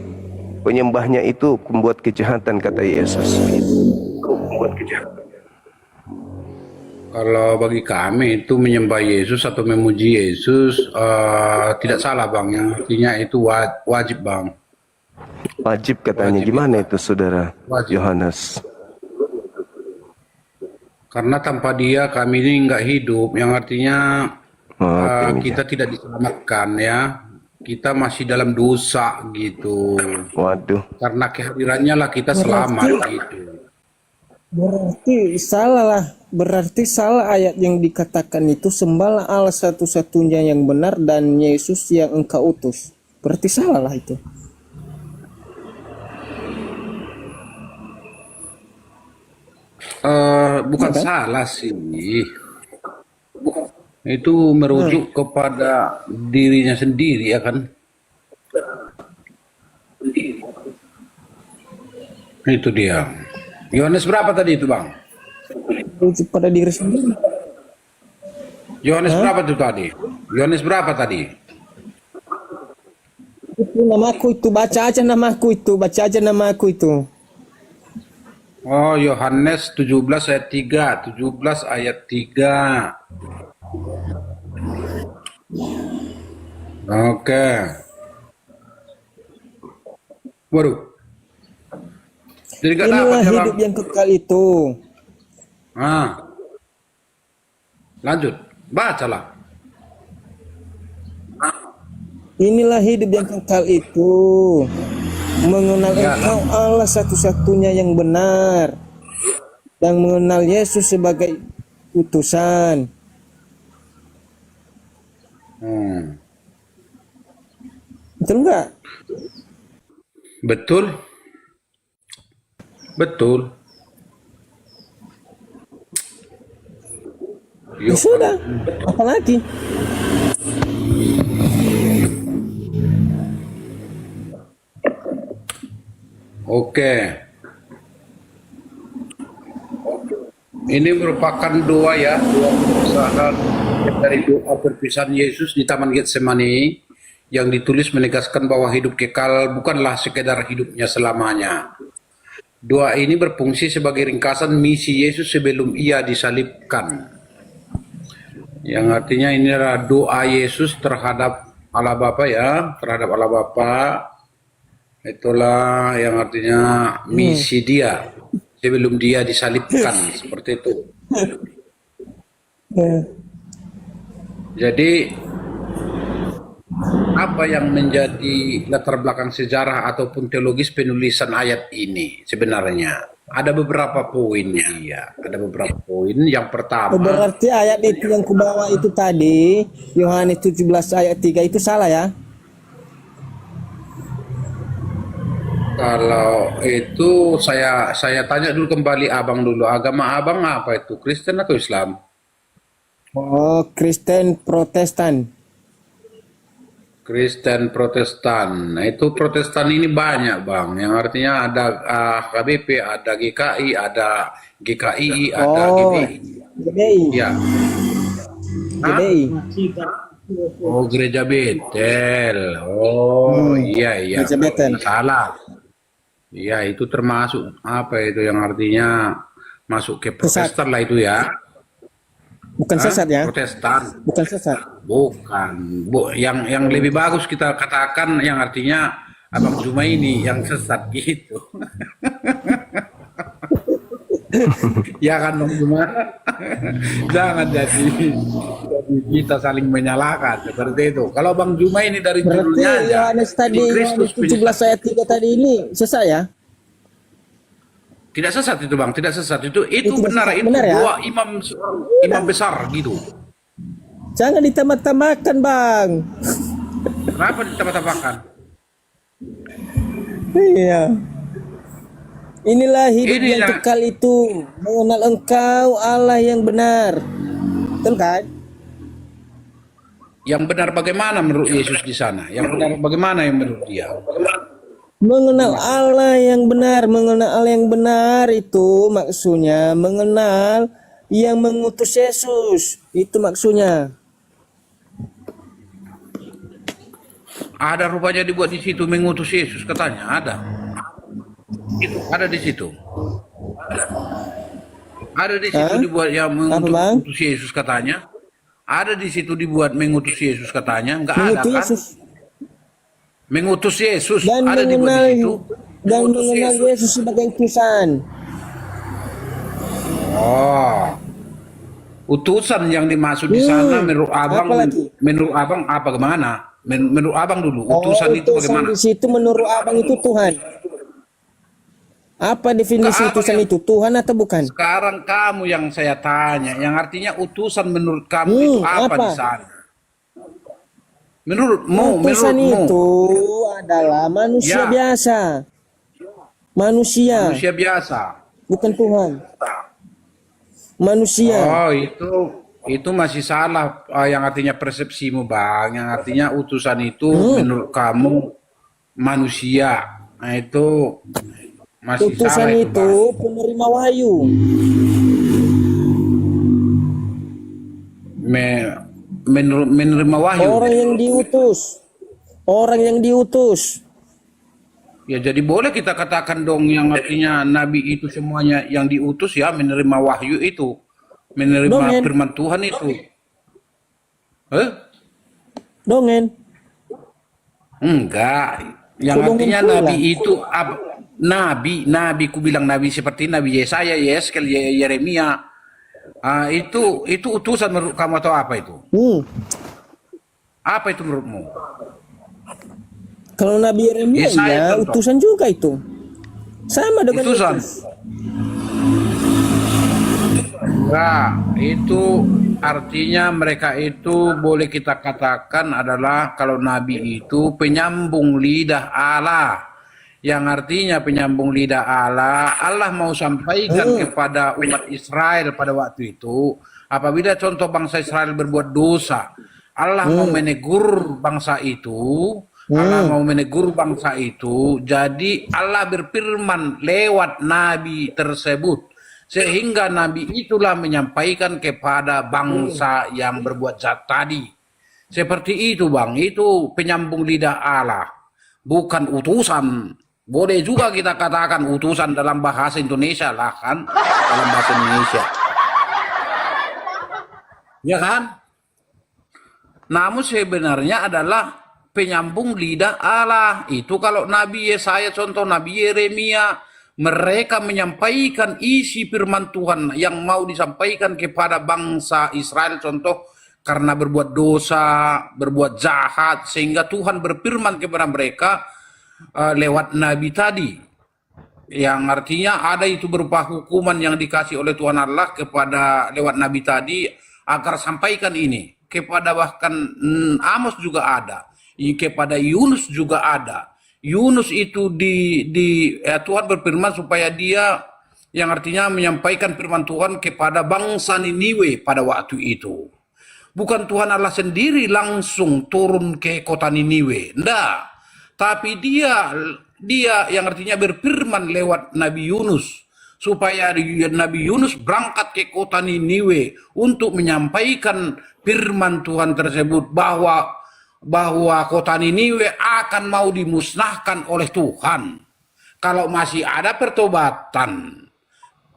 Penyembahnya itu membuat kejahatan kata Yesus. Membuat kejahatan. Kalau bagi kami itu menyembah Yesus atau memuji Yesus tidak salah bang. Yang artinya itu wajib bang. Wajib katanya. Wajib. Gimana itu saudara Wajib. Yohanes? Karena tanpa dia kami ini nggak hidup. Yang artinya kita tidak diselamatkan ya. Kita masih dalam dosa gitu. Waduh. Karena kehadirannya lah kita selamat gitu. Berarti salah ayat yang dikatakan itu, sembahlah Allah satu-satunya yang benar dan Yesus yang engkau utus. Berarti salah lah itu. Bukan salah sih. Itu merujuk kepada dirinya sendiri ya kan. Itu dia. Yohanes berapa tadi itu bang? Merujuk pada diri sendiri. Yohanes berapa itu tadi? Yohanes berapa tadi? Itu namaku itu, baca aja namaku itu. Oh, Yohanes 17 ayat 3. 17 ayat 3. Oke. Waduh. Jadi nggak dapat Inilah ya, hidup Bang? yang kekal itu. Lanjut. Bacalah. Inilah hidup yang kekal itu, mengenal Engkau Allah satu-satunya yang benar, dan mengenal Yesus sebagai utusan. Betul enggak? Betul. Betul. Ya sudah, apalagi? Oke. Ini merupakan doa ya, doa perpisahan dari doa perpisahan Yesus di Taman Getsemani yang ditulis menegaskan bahwa hidup kekal bukanlah sekedar hidupnya selamanya. Doa ini berfungsi sebagai ringkasan misi Yesus sebelum ia disalibkan. Yang artinya ini adalah doa Yesus terhadap Allah Bapa ya, terhadap Allah Bapa. Itulah yang artinya misi dia sebelum dia disalibkan, seperti itu. Jadi apa yang menjadi latar belakang sejarah ataupun teologis penulisan ayat ini sebenarnya? Ada beberapa poinnya ya. Ada beberapa poin. Yang pertama, Berarti ayat itu yang kubawa itu tadi, Yohanes 17 ayat 3 itu salah ya? kalau itu saya tanya dulu kembali abang dulu. Agama abang apa itu? Kristen atau Islam? Oh, Kristen Protestan. Kristen Protestan. Nah, itu Protestan ini banyak bang. Yang artinya ada HKBP, ada GKI, ada GKI, ada GBI. GBI. Ya. GBI. Oh, Gereja Betel. Oh, iya. Gereja Betel. Salah. Iya, itu termasuk apa itu yang artinya masuk ke Protestan lah itu ya. Bukan sesat ya? Protestan. Bukan sesat. Bukan. Yang lebih bagus kita katakan yang artinya Abang Juma ini yang sesat gitu. Ya kan Bang Juma? Jangan jadi kita saling menyalahkan seperti itu. Kalau Bang Juma ini dari Berarti judulnya aja, Yohanes tadi, di Kristus Yohanes 17 ayat 3 tadi ini sesat ya? tidak sesat itu Bang, tidak sesat itu Tidak benar, sesat, itu benar ya? dua imam besar gitu. Jangan ditambah-tambahkan Bang. Kenapa ditambah-tambahkan? Iya. Inilah hidup Ini yang yang- kekal itu, mengenal Engkau Allah yang benar. Betul kan? Yang benar bagaimana menurut Yesus di sana? Yang benar bagaimana yang menurut dia? Mengenal Allah yang benar, mengenal Allah yang benar itu maksudnya mengenal yang mengutus Yesus. Itu maksudnya. Ada rupanya dibuat di situ mengutus Yesus katanya, ada. Itu ada di situ. Ada di situ Hah? dibuat yang Apa, Bang? mengutus Yesus katanya. Ada di situ dibuat mengutus Yesus katanya, enggak ada Mengutus kan? Yesus Mengutus Yesus dan ada dibuat mengenal di situ. dan Mengutus mengenal Yesus. Yesus sebagai utusan. Oh. Utusan yang dimaksud di sana menurut Abang, apa lagi? menurut Abang apa gimana? Menurut Abang dulu, utusan itu utusan bagaimana? di situ menurut Abang itu Tuhan. Apa definisi Ke Abang utusan yang- itu? Tuhan atau bukan? Sekarang kamu yang saya tanya, yang artinya utusan menurut kamu itu apa apa? di sana? Menurutmu, Utusan menurutmu, itu adalah manusia Ya. biasa. Manusia, manusia biasa. bukan Tuhan. Manusia. Oh, itu masih salah, yang artinya persepsimu Bang, yang artinya utusan itu menurut kamu manusia. Nah, itu masih Utusan salah itu, itu Bang. penerima wahyu. Menerima wahyu. Orang yang diutus. Orang yang diutus. Ya jadi boleh kita katakan dong yang artinya nabi itu semuanya yang diutus ya menerima wahyu itu. Menerima Dongen. firman Tuhan itu. Dongen. Enggak. Yang Kok artinya dongen pula? nabi itu nabi ku bilang nabi seperti Nabi Yesaya, Yeskel, Yeremia. Itu utusan menurut kamu atau apa itu? Apa itu menurutmu? Kalau Nabi Yeremia Yesaya ya contoh. utusan juga itu. Sama dengan Utusan. Yesus. Enggak, itu artinya mereka itu boleh kita katakan adalah kalau nabi itu penyambung lidah Allah. Yang artinya penyambung lidah Allah, Allah mau sampaikan kepada umat Israel pada waktu itu, apabila contoh bangsa Israel berbuat dosa, Allah mau menegur bangsa itu, Allah mau menegur bangsa itu, jadi Allah berfirman lewat nabi tersebut. Sehingga nabi itulah menyampaikan kepada bangsa yang berbuat jahat tadi. Seperti itu Bang, itu penyambung lidah Allah. Bukan utusan. Boleh juga kita katakan utusan dalam bahasa Indonesia lah kan. Dalam bahasa Indonesia. Ya kan? Namun sebenarnya adalah penyambung lidah Allah. Itu kalau Nabi Yesaya, contoh Nabi Yeremia, mereka menyampaikan isi firman Tuhan yang mau disampaikan kepada bangsa Israel, contoh karena berbuat dosa, berbuat jahat, sehingga Tuhan berfirman kepada mereka lewat Nabi tadi. Yang artinya ada itu berupa hukuman yang dikasih oleh Tuhan Allah kepada lewat Nabi tadi, agar sampaikan ini. Kepada bahkan Amos juga ada, kepada Yunus juga ada. Yunus itu Tuhan berfirman supaya dia yang artinya menyampaikan firman Tuhan kepada bangsa Niniwe pada waktu itu. Bukan Tuhan Allah sendiri langsung turun ke kota Niniwe, enggak. Tapi dia yang artinya berfirman lewat Nabi Yunus supaya Nabi Yunus berangkat ke kota Niniwe untuk menyampaikan firman Tuhan tersebut bahwa kota Niniwe akan mau dimusnahkan oleh Tuhan kalau masih ada pertobatan.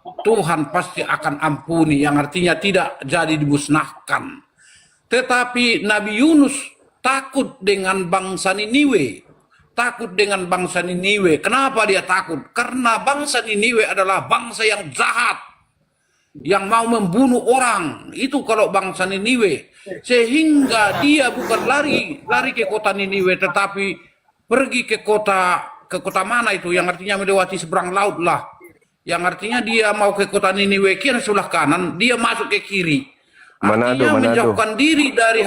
Tuhan pasti akan ampuni, yang artinya tidak jadi dimusnahkan. Tetapi Nabi Yunus takut dengan bangsa Niniwe. Takut dengan bangsa Niniwe. Kenapa dia takut? Karena bangsa Niniwe adalah bangsa yang jahat, yang mau membunuh orang. Itu kalau bangsa Niniwe. Sehingga dia bukan lari ke kota Niniwe, tetapi pergi ke kota mana itu, yang artinya melewati seberang laut lah. Yang artinya dia mau ke kota Niniwe kiri sebelah kanan, dia masuk ke kiri. Artinya menjauhkan diri dari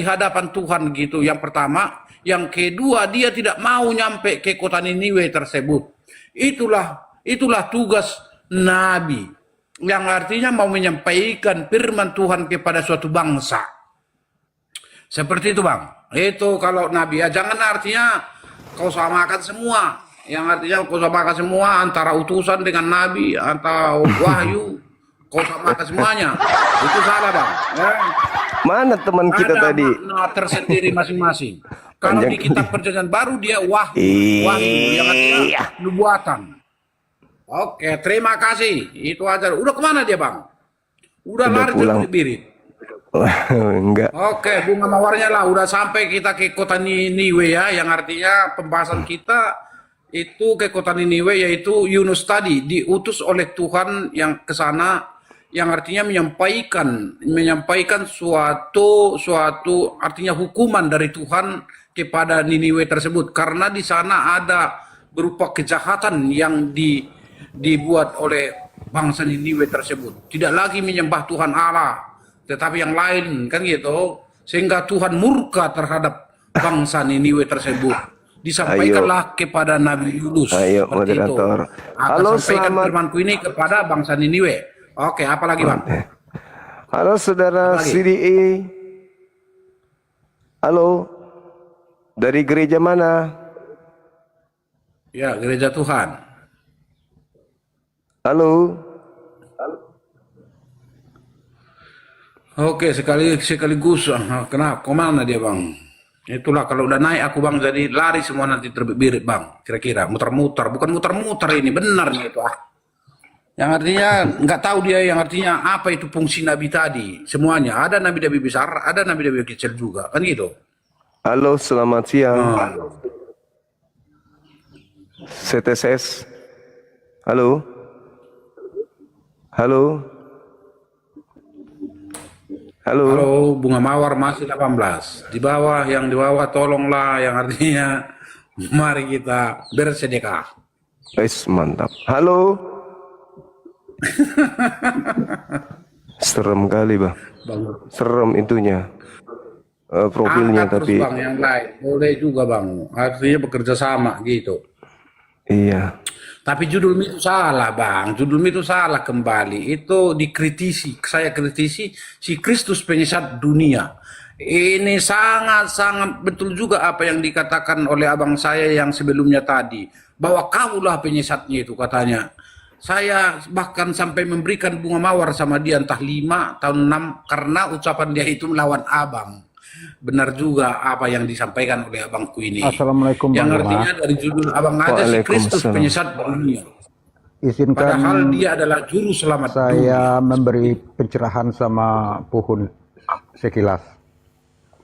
hadapan Tuhan gitu. Yang pertama, yang kedua dia tidak mau nyampe ke kota Niniwe tersebut. Itulah tugas nabi, yang artinya mau menyampaikan firman Tuhan kepada suatu bangsa. Seperti itu, Bang. Itu kalau nabi ya, jangan artinya kau samakan semua. Yang artinya kau samakan semua antara utusan dengan nabi, antara wahyu, kau samakan semuanya. Itu salah, Bang. Ya. Mana teman kita Ada tadi? makna tersendiri masing-masing. Kalau di kitab perjanjian baru dia wahyu, yang artinya nubuatan. Oke, terima kasih. Itu aja. Udah kemana dia, Bang? Udah lari ke Birit. Enggak. Oke, bunga mawarnya lah. Udah sampai kita ke kota Niniwe ya. Yang artinya pembahasan kita itu ke kota Niniwe, yaitu Yunus tadi diutus oleh Tuhan yang ke sana, yang artinya menyampaikan suatu artinya hukuman dari Tuhan kepada Niniwe tersebut, karena di sana ada berupa kejahatan yang dibuat oleh bangsa Niniwe tersebut. Tidak lagi menyembah Tuhan Allah, tetapi yang lain, kan gitu. Sehingga Tuhan murka terhadap bangsa Niniwe tersebut. Disampaikanlah kepada Nabi Yunus. Ayo, moderator. Halo, sampaikan firmanku ini kepada bangsa Niniwe. Oke, apa lagi, Bang? Halo saudara CDE. Halo. Dari gereja mana? Ya, gereja Tuhan. Halo. Oke, sekaligus. Kenapa? Kemana dia, Bang? Itulah kalau udah naik aku, Bang, jadi lari semua nanti terbirit, Bang. Kira-kira muter-muter, bukan muter-muter ini, benar nih itu. Yang artinya nggak tahu dia, yang artinya apa itu fungsi nabi tadi. Semuanya ada nabi-nabi besar, ada nabi-nabi kecil juga, kan gitu. Halo, selamat siang. CTSS. Halo. Halo. Halo. Halo, bunga mawar masih 18. Di bawah, yang di bawah tolonglah, yang artinya mari kita bersedekah. Guys, mantap. Halo. Serem kali, Bang. Serem itunya. Profilnya angkat tapi terus, Bang, yang lain boleh juga, Bang. Artinya bekerja sama gitu. iya. Tapi judul itu salah, Bang. Judul itu salah kembali. Itu dikritisi. Saya kritisi si Kristus penyesat dunia. Ini sangat-sangat betul juga apa yang dikatakan oleh abang saya yang sebelumnya tadi. Bahwa kaulah penyesatnya itu, katanya. Saya bahkan sampai memberikan bunga mawar sama dia entah 5 tahun 6 karena ucapan dia itu melawan abang. Benar juga apa yang disampaikan oleh abangku ini. Assalamualaikum, yang Bang artinya Roma. dari judul abang ada si Kristus penyesat dunia. Izinkan Padahal dia adalah juru selamat saya dunia. memberi pencerahan sama Puhun sekilas.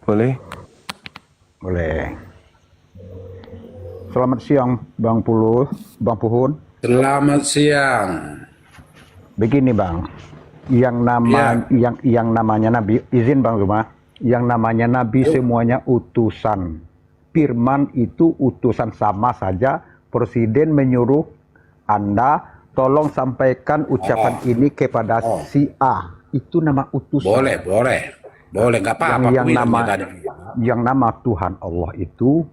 Boleh? Boleh. Selamat siang, Bang Puhun. Selamat siang. Begini, Bang. Yang namanya nabi, izin Bang Roma. Yang namanya nabi semuanya utusan. Firman itu utusan, sama saja presiden menyuruh Anda tolong sampaikan ucapan ini kepada si A. Itu nama utusan. Boleh, nggak apa-apa. Yang nama Tuhan Allah itu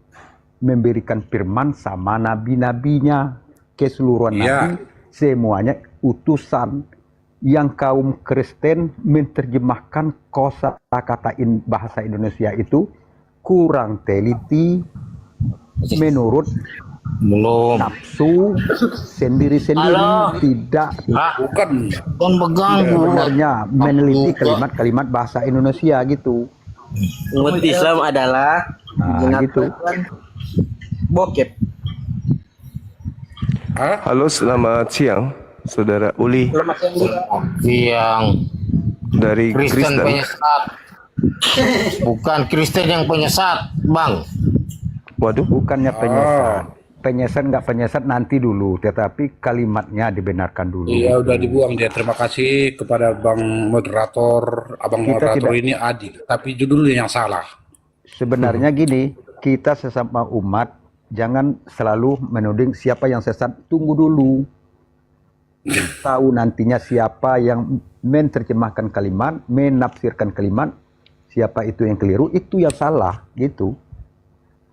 memberikan firman sama nabi-nabinya. Keseluruhan nabi semuanya utusan. Yang kaum Kristen menerjemahkan kosakata bahasa Indonesia itu kurang teliti menurut nafsu sendiri-sendiri, tidak Bukan. sebenarnya meneliti kalimat-kalimat bahasa Indonesia gitu. Umat Islam adalah Gitu. bokep. Halo, selamat siang. Saudara Uli yang dari Kristen Kristen. penyesat. Bukan Kristen yang penyesat, Bang. Waduh, Bukannya penyesat. Penyesat nggak penyesat nanti dulu, tetapi kalimatnya dibenarkan dulu. Iya, udah dibuang dia. Terima kasih kepada Bang Moderator. Abang Kita Moderator tidak- ini adil, tapi judulnya yang salah. Sebenarnya gini, kita sesama umat jangan selalu menuding siapa yang sesat. Tunggu dulu. Tahu nantinya siapa yang menerjemahkan kalimat, menafsirkan kalimat, siapa itu yang keliru, itu yang salah, gitu.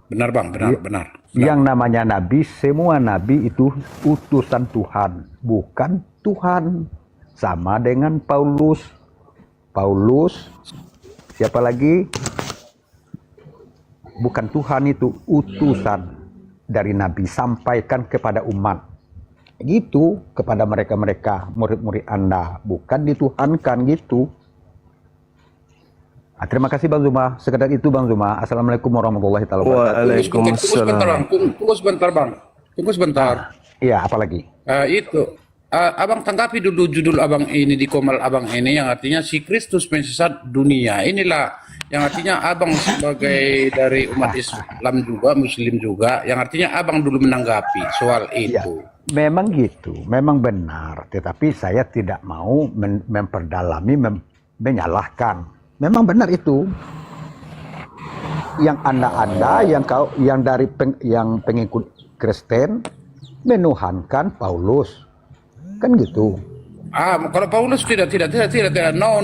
Benar Bang, benar, benar. Yang namanya nabi, semua nabi itu utusan Tuhan, bukan Tuhan. Sama dengan Paulus. Paulus, siapa lagi? Bukan Tuhan, itu utusan dari nabi, sampaikan kepada umat. Gitu, kepada mereka-mereka, murid-murid Anda. Bukan dituhankan, gitu. Terima kasih Bang Zuma. Sekedar itu Bang Zuma. Assalamualaikum warahmatullahi wabarakatuh. Tunggu sebentar Bang, tunggu sebentar Bang. Tunggu sebentar. Iya, apalagi? Itu, Abang tanggapi dulu judul Abang ini di komal Abang ini yang artinya si Kristus penyesat dunia. Inilah yang artinya Abang sebagai dari umat Islam juga, Muslim juga, yang artinya Abang dulu menanggapi soal itu. Memang gitu, memang benar. Tetapi saya tidak mau memperdalami, menyalahkan. Memang benar itu. Yang anda, yang dari yang pengikut Kristen menuhankan Paulus, kan gitu. Kalau Paulus tidak. No.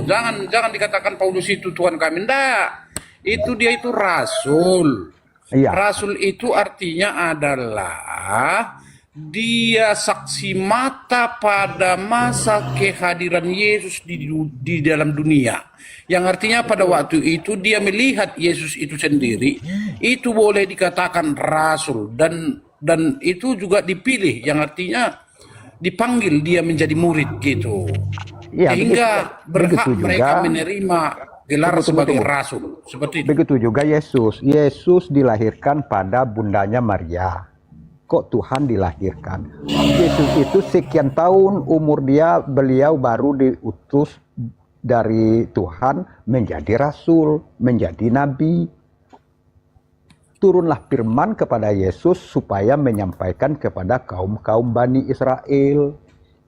Jangan dikatakan Paulus itu Tuhan kami. Enggak. Dia itu rasul. Iya. Rasul itu artinya adalah dia saksi mata pada masa kehadiran Yesus di dalam dunia. Yang artinya pada waktu itu dia melihat Yesus itu sendiri, itu boleh dikatakan rasul dan itu juga dipilih, yang artinya dipanggil dia menjadi murid gitu. Iya, Sehingga berhak begitu juga. mereka menerima gelar sebagai rasul. Seperti itu. Begitu juga Yesus. Yesus dilahirkan pada bundanya Maria. Kok Tuhan dilahirkan? Yesus itu sekian tahun umur beliau baru diutus dari Tuhan menjadi rasul, menjadi nabi. Turunlah firman kepada Yesus supaya menyampaikan kepada kaum-kaum Bani Israel.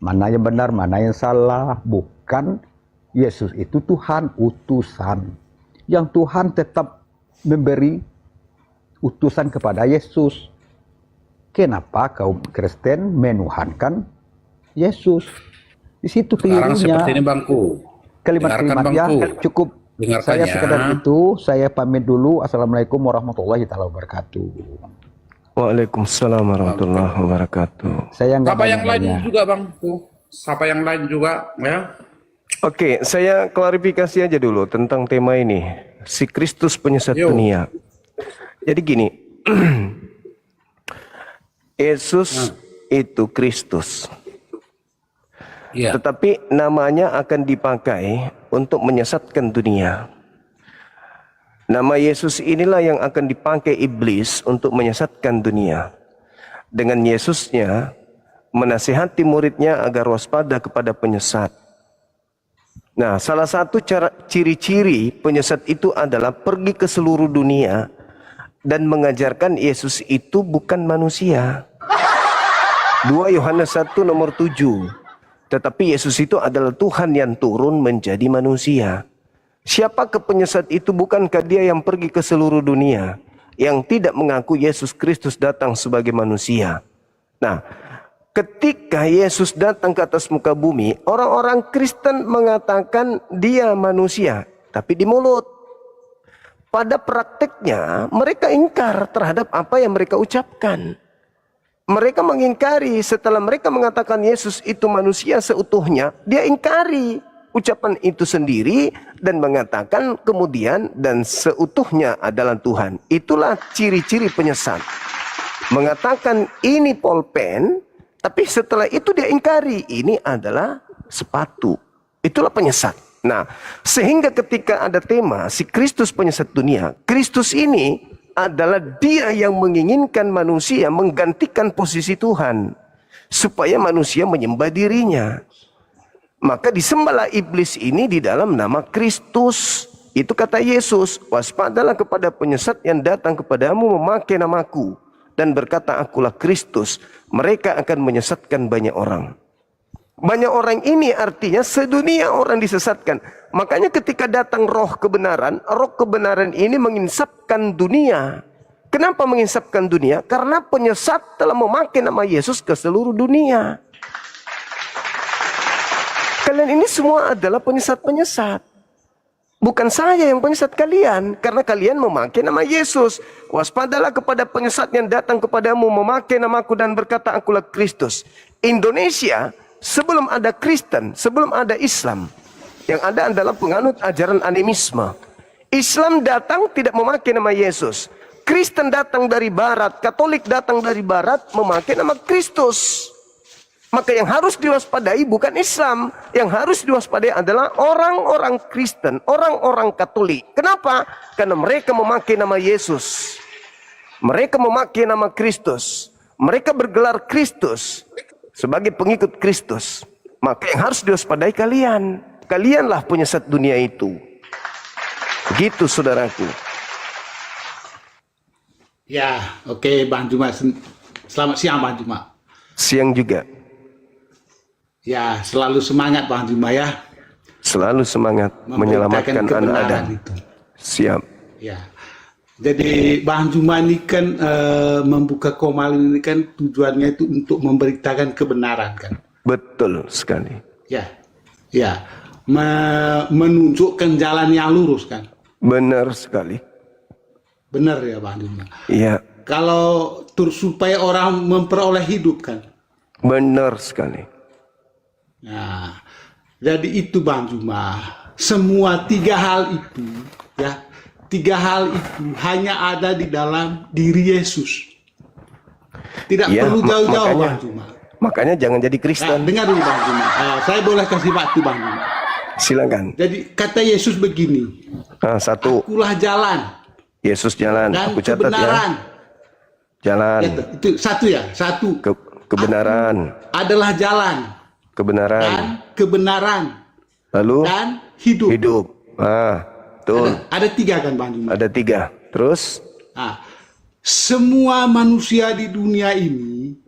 Mana yang benar, mana yang salah. Bukan Yesus itu Tuhan, utusan. Yang Tuhan tetap memberi utusan kepada Yesus. Kenapa kaum Kristen menuhankan Yesus? Di situ Sekarang kelirunya. seperti ini Bangku. Kalimat-kalimat ya cukup. Dengarkan Saya ya. sekedar itu, saya pamit dulu. Assalamualaikum warahmatullahi wabarakatuh. Waalaikumsalam warahmatullahi wabarakatuh. Saya nggak Sapa yang lain banyak-banyak. juga Bangku. Sapa yang lain juga ya. Oke, saya klarifikasi aja dulu tentang tema ini. Si Kristus penyesat Yo. dunia. Jadi gini, Yesus itu Kristus. Iya. Tetapi namanya akan dipakai untuk menyesatkan dunia. Nama Yesus inilah yang akan dipakai iblis untuk menyesatkan dunia. Dengan Yesusnya menasihati muridnya agar waspada kepada penyesat. Nah, salah satu ciri-ciri penyesat itu adalah pergi ke seluruh dunia dan mengajarkan Yesus itu bukan manusia. 2 Yohanes 1 nomor 7. Tetapi Yesus itu adalah Tuhan yang turun menjadi manusia. Siapakah penyesat itu? Bukankah dia yang pergi ke seluruh dunia, yang tidak mengaku Yesus Kristus datang sebagai manusia? Nah, ketika Yesus datang ke atas muka bumi, orang-orang Kristen mengatakan dia manusia, tapi di mulut. Pada prakteknya mereka ingkar terhadap apa yang mereka ucapkan. Mereka mengingkari setelah mereka mengatakan Yesus itu manusia seutuhnya, dia ingkari ucapan itu sendiri dan mengatakan kemudian dan seutuhnya adalah Tuhan. Itulah ciri-ciri penyesat. Mengatakan ini pulpen, tapi setelah itu dia ingkari ini adalah sepatu. Itulah penyesat. Nah, sehingga ketika ada tema si Kristus penyesat dunia, Kristus ini adalah dia yang menginginkan manusia menggantikan posisi Tuhan. supaya manusia menyembah dirinya. Maka disembahlah iblis ini di dalam nama Kristus. Itu kata Yesus, waspadalah kepada penyesat yang datang kepadamu memakai namaku dan berkata akulah Kristus. Mereka akan menyesatkan banyak orang. Banyak orang ini artinya sedunia orang disesatkan. Makanya ketika datang roh kebenaran ini menginsapkan dunia. Kenapa menginsapkan dunia? Karena penyesat telah memakai nama Yesus ke seluruh dunia. Kalian ini semua adalah penyesat-penyesat. Bukan saya yang penyesat kalian. Karena kalian memakai nama Yesus. Waspadalah kepada penyesat yang datang kepadamu memakai namaku dan berkata akulah Kristus. Indonesia sebelum ada Kristen, sebelum ada Islam, yang ada adalah penganut ajaran animisme. Islam datang tidak memakai nama Yesus. Kristen datang dari barat, Katolik datang dari barat memakai nama Kristus. Maka yang harus diwaspadai bukan Islam. Yang harus diwaspadai adalah orang-orang Kristen, orang-orang Katolik. Kenapa? Karena mereka memakai nama Yesus. Mereka memakai nama Kristus. Mereka bergelar Kristus sebagai pengikut Kristus. Maka yang harus diwaspadai kalian. Kalianlah penyesat dunia itu. Begitu saudaraku. Ya, oke Bang Juma. Selamat siang Bang Juma. Siang juga. Ya, selalu semangat Bang Juma ya. Selalu semangat menyelamatkan anak Adam. Siap. Ya. Jadi Bang Juma ini kan membuka Komal ini kan tujuannya itu untuk memberitakan kebenaran kan. Betul sekali. Ya. Ya. Menunjukkan jalan yang lurus kan. Benar sekali. Benar ya Bang Juma. Iya. Kalau supaya orang memperoleh hidup kan. Benar sekali. Nah, jadi itu Bang Juma, semua tiga hal itu, ya, tiga hal itu hanya ada di dalam diri Yesus. Tidak Ya, perlu jauh-jauh Bang Juma. Makanya jangan jadi Kristen. Nah, dengar dulu Bang Juma, saya boleh kasih waktu Bang Juma. Silakan. Jadi kata Yesus begini, satu. akulah jalan. Yesus jalan. Dan Aku catat kebenaran. ya. Jalan. Ya, itu satu ya, satu. Kebenaran. Aku adalah jalan. Kebenaran. Dan kebenaran. Lalu. Dan hidup. Hidup. Betul. Ada tiga kan Bang Juma? Ada tiga. Terus? Nah, semua manusia di dunia ini,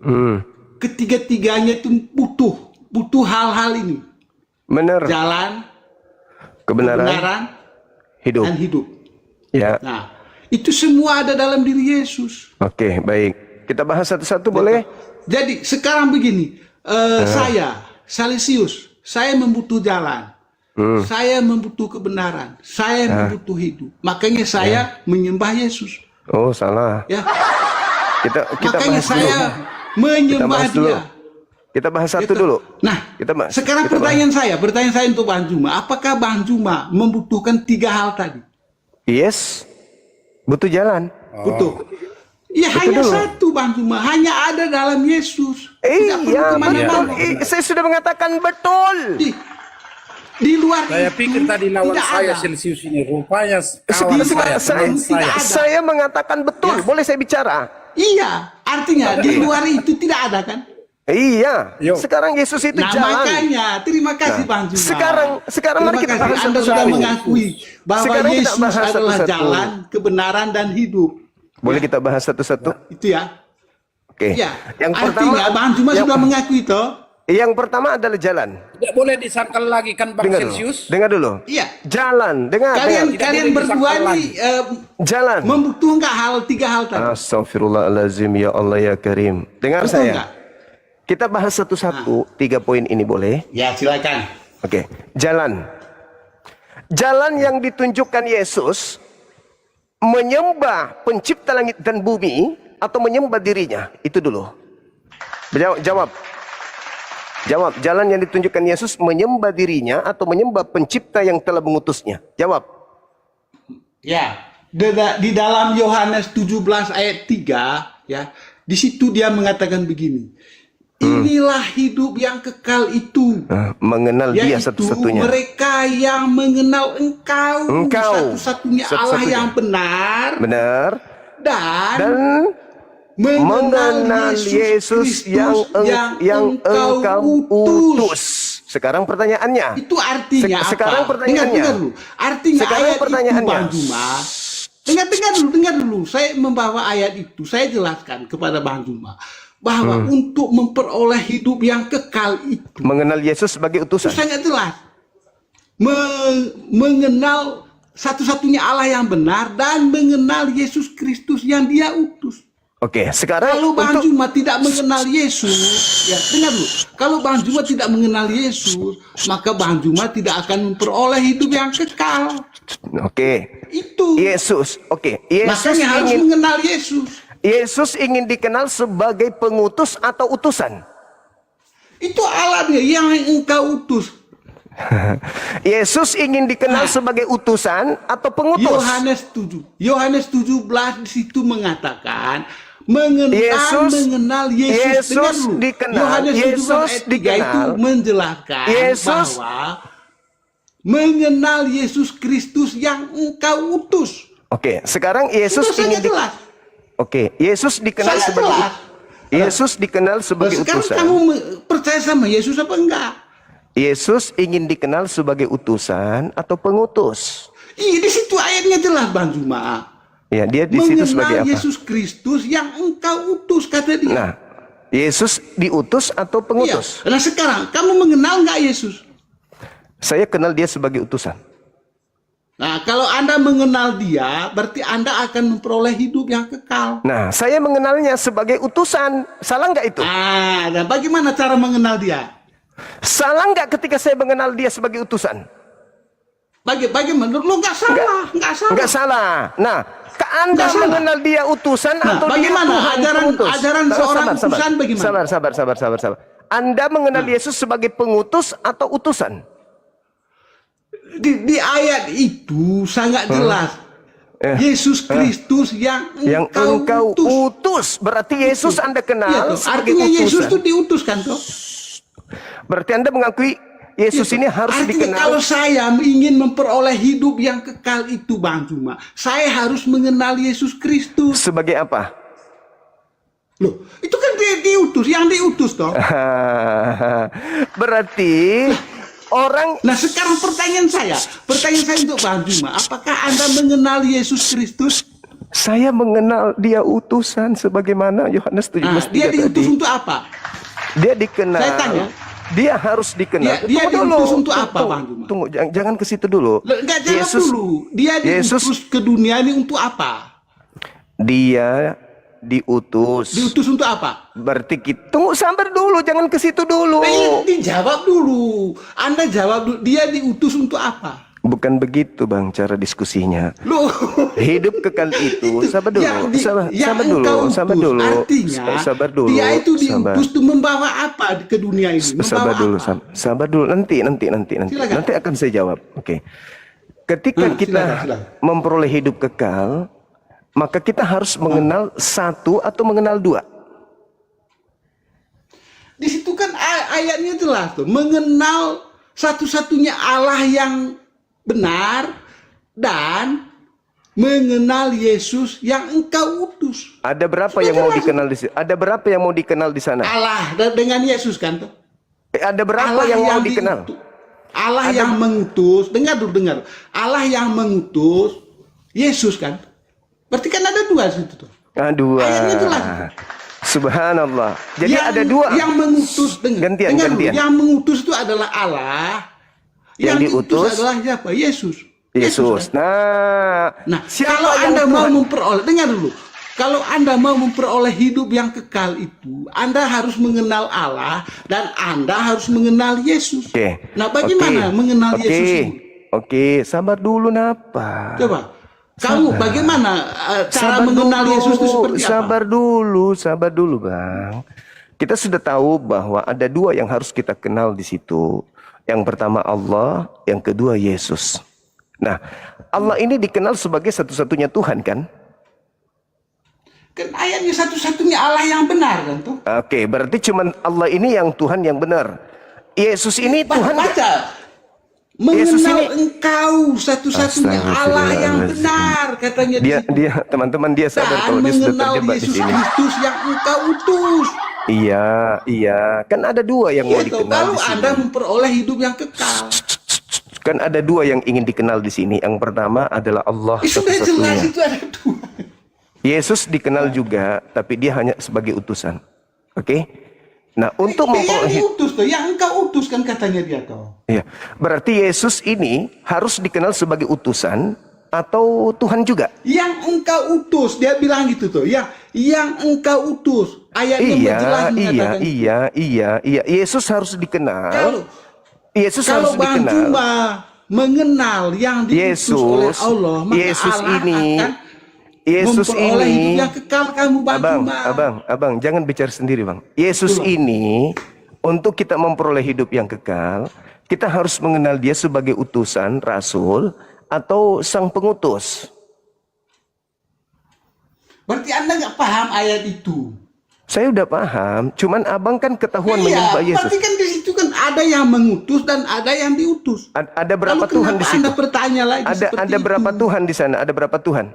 ketiga-tiganya itu butuh hal-hal ini. Benar. Jalan, kebenaran, hidup. dan hidup. Ya. Nah, itu semua ada dalam diri Yesus. Oke, baik. Kita bahas satu-satu boleh? Jadi sekarang begini, saya Salesius, saya membutuh jalan. Saya membutuh kebenaran. Saya membutuh hidup. Makanya saya menyembah Yesus. Oh, salah. Ya. Kita Makanya bahas saya dulu. menyembah Kita bahas dulu. Dia. Kita bahas satu Gitu. dulu. Nah, sekarang pertanyaan saya untuk Bang Juma, apakah Bang Juma membutuhkan tiga hal tadi? Yes. Butuh jalan. Butuh. Ya hanya dulu. satu Bang Juma, hanya ada dalam Yesus. Tidak perlu Iya, kemana-mana. betul. Saya sudah mengatakan betul. Di luar Saya itu pikir tadi lawan tidak saya ada. Celsius ini rupanya kawan teman saya. Saya mengatakan betul. Boleh saya bicara? Iya, artinya di luar itu tidak ada kan? Iya. Sekarang Yesus itu Nah jalan. makanya, terima kasih Bang Juma. Sekarang mari kita bahas Anda satu-satu. sudah mengakui bahwa Sekarang kita Yesus bahas adalah satu-satu. jalan, kebenaran, dan hidup. Boleh kita bahas satu-satu? Itu ya. Oke. Ya. Yang Artinya pertama, Bang Juma sudah mengakui toh. Yang pertama adalah jalan. Tidak boleh disangkal lagi kan Bang Dengar Celsius? dulu. Dengar dulu. Iya. Jalan. Dengar. Kalian dengar. berdua ini Jalan. membutuhkan tiga hal tadi. Astagfirullahalazim ya Allah ya Karim. Dengar Betul saya. nggak? Kita bahas satu-satu. 3 poin ini boleh? Ya silakan. Oke. Jalan. Jalan yang ditunjukkan Yesus menyembah pencipta langit dan bumi atau menyembah dirinya? Itu dulu. Jawab. Jawab. Jalan yang ditunjukkan Yesus menyembah dirinya atau menyembah pencipta yang telah mengutusnya? Jawab. Ya. Di dalam Yohanes 17 ayat 3 ya, di situ dia mengatakan begini. Inilah hidup yang kekal itu. Mengenal dia Yaitu satu-satunya. mereka yang mengenal engkau. Satu-satunya Allah yang benar. Benar. Dan mengenal Yesus yang engkau utus. Sekarang pertanyaannya. Itu artinya apa? Sekarang pertanyaannya. Dengar dulu. Artinya Sekarang ayat pertanyaannya. itu Bang Juma. Dengar dulu. Saya membawa ayat itu. Saya jelaskan kepada Bang Juma bahwa untuk memperoleh hidup yang kekal itu Mengenal Yesus sebagai itu utusan. sangat jelas. Mengenal satu-satunya Allah yang benar dan mengenal Yesus Kristus yang Dia utus. Oke, sekarang Kalau Bang untuk Juma tidak mengenal Yesus, ya dengar dulu. Kalau Bang Juma tidak mengenal Yesus, maka Bang Juma tidak akan memperoleh hidup yang kekal. Oke. Itu. Yesus. Oke. Yesus Makanya harus ingin mengenal Yesus. Yesus ingin dikenal sebagai pengutus atau utusan. Itu Allahnya yang engkau utus. Yesus ingin dikenal sebagai utusan atau pengutus. Yohanes 17 di situ mengatakan mengenal Yesus. Dengar dulu. Yohanes 17 ayat 3 itu menjelaskan bahwa mengenal Yesus Kristus yang engkau utus. Oke, sekarang Yesus itu ingin Yesus dikenal sangat sebagai jelas. Yesus dikenal sebagai Sekarang utusan. kamu percaya sama Yesus apa enggak? Yesus ingin dikenal sebagai utusan atau pengutus. Iya, di situ ayatnya jelas Bang Juma. Ya, dia di situ sebagai apa? Yesus Kristus yang engkau utus, kata dia. Nah, Yesus diutus atau pengutus? Iya. Nah sekarang kamu mengenal nggak Yesus? Saya kenal dia sebagai utusan. Nah, kalau Anda mengenal dia, berarti Anda akan memperoleh hidup yang kekal. Nah, saya mengenalnya sebagai utusan. Salah nggak itu? Dan bagaimana cara mengenal dia? Salah nggak ketika saya mengenal dia sebagai utusan? Bagaimana? Lo nggak salah, nggak salah. Nggak salah. Nah, Anda mengenal dia utusan atau bagaimana dia Tuhan pengutus? ajaran seorang utusan bagaimana? Sabar. Anda mengenal Yesus sebagai pengutus atau utusan? Di ayat itu sangat jelas. Yesus Kristus yang engkau utus. Berarti Yesus Anda kenal sebagai artinya utusan. Yesus itu diutuskan toh. Berarti Anda mengakui Yesus ini harus artinya dikenal. kalau saya ingin memperoleh hidup yang kekal itu Bang Juma, saya harus mengenal Yesus Kristus. Sebagai apa? Loh, itu kan dia diutus, yang diutus toh. Berarti orang. Nah sekarang pertanyaan saya untuk Bang Juma, apakah Anda mengenal Yesus Kristus? Saya mengenal dia utusan sebagaimana Yohanes 17:3 dia diutus tadi. untuk apa? Dia dikenal. Saya tanya. Dia harus dikenal. Dia diutus untuk apa, Bang Juma? Tunggu, jangan ke situ dulu. Enggak, jawab dulu. Dia diutus ke dunia ini untuk apa? Dia diutus. Diutus untuk apa? Berarti kita tunggu, sabar dulu, jangan ke situ dulu. Dijawab dulu. Anda jawab dulu. Dia diutus untuk apa? Bukan begitu Bang cara diskusinya. Loh. Hidup kekal itu, sabar dulu. Sabar dulu. Dia itu diutus untuk membawa apa ke dunia ini? Sabar dulu. Nanti akan saya jawab. Oke. Ketika kita memperoleh hidup kekal, maka kita harus mengenal satu atau mengenal dua. Di situ kan ayatnya jelas tuh, mengenal satu-satunya Allah yang benar dan mengenal Yesus yang engkau utus. Ada berapa yang mau dikenal di sini? Ada berapa yang mau dikenal di sana? Allah dengan Yesus kan tuh. Ada berapa yang mau dikenal? Allah yang mengutus, dengar. Allah yang mengutus Yesus kan. Berarti kan ada dua situ tuh. Dua. Ayatnya jelas. Subhanallah. Jadi ada dua. Yang mengutus gantian. Yang mengutus itu adalah Allah. Yang diutus adalah siapa? Yesus. Kan? Nah, kalau Anda mau memperoleh, dengar dulu. Kalau Anda mau memperoleh hidup yang kekal itu, Anda harus mengenal Allah dan Anda harus mengenal Yesus. Nah, bagaimana mengenal Yesus itu? Oke, sabar dulu napa? Coba. Kamu bagaimana cara mengenal Yesus itu seperti apa? Sabar dulu, Bang. Kita sudah tahu bahwa ada dua yang harus kita kenal di situ. Yang pertama Allah, yang kedua Yesus. Nah, Allah ini dikenal sebagai satu-satunya Tuhan kan? Kan ayatnya satu-satunya Allah yang benar kan tuh? Oke, berarti cuma Allah ini yang Tuhan yang benar. Yesus ini Tuhan. Yesus mengenal ini engkau satu-satunya Allah yang benar, katanya di situ. dia teman-teman dia sadar Dan kalau dia sudah mengenal terjebak di Yesus sini. Kristus yang engkau utus. Iya, kan ada dua yang mau Gitu, dikenal kalau di sini. Anda memperoleh hidup yang kekal. Kan ada dua yang ingin dikenal di sini. Yang pertama adalah Allah Sudah jelas satu-satunya. itu ada dua. Yesus dikenal juga, tapi dia hanya sebagai utusan. Oke? Nah, untuk Yang memperoleh diutus tuh, yang engkau utus kan katanya dia tuh. Iya. Berarti Yesus ini harus dikenal sebagai utusan atau Tuhan juga? Yang engkau utus, dia bilang gitu tuh. Yang engkau utus. Ayatnya berjelas mengatakan. Iya. Yesus harus dikenal. Yesus Kalau harus Bang dikenal. Juma mengenal yang diutus oleh Allah, maka Yesus Allah ini, akan Yesus memperoleh hidup ini, yang kekal kamu Bang Juma. abang, jangan bicara sendiri bang. Yesus ini, untuk kita memperoleh hidup yang kekal, kita harus mengenal dia sebagai utusan, rasul, atau sang pengutus. Berarti Anda nggak paham ayat itu. Saya udah paham, cuman abang kan ketahuan menyembah Yesus. Berarti kan di situ kan ada yang mengutus dan ada yang diutus. Ada berapa Lalu Tuhan di kenapa situ? Anda bertanya lagi Ada berapa Tuhan di sana? Ada berapa Tuhan?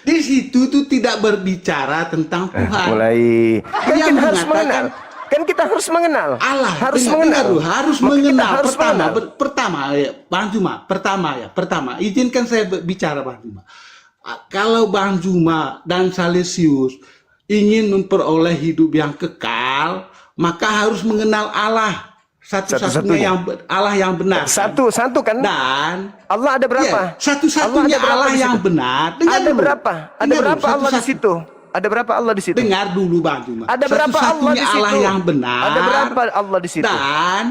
Di situ tuh tidak berbicara tentang Tuhan. Mulai kan Dia kita harus mengatakan mengenal. Kan kita harus mengenal. Allah harus dengar, mengenal. dengar dulu, harus Maka kita mengenal. harus mengenal. Pertama ya, Bang Juma, pertama, izinkan saya bicara Bang Juma. Kalau Bang Juma dan Salesius ingin memperoleh hidup yang kekal, maka harus mengenal Allah satu-satunya Allah yang benar. Satu kan? Dan Allah ada berapa? Satu-satunya Allah yang benar. Ada berapa? Ada berapa Allah di situ? Ada berapa Allah di situ? Dengar dulu Bang Juma. Ada berapa Allah di situ? Allah yang benar. Ada berapa Allah di situ? Dan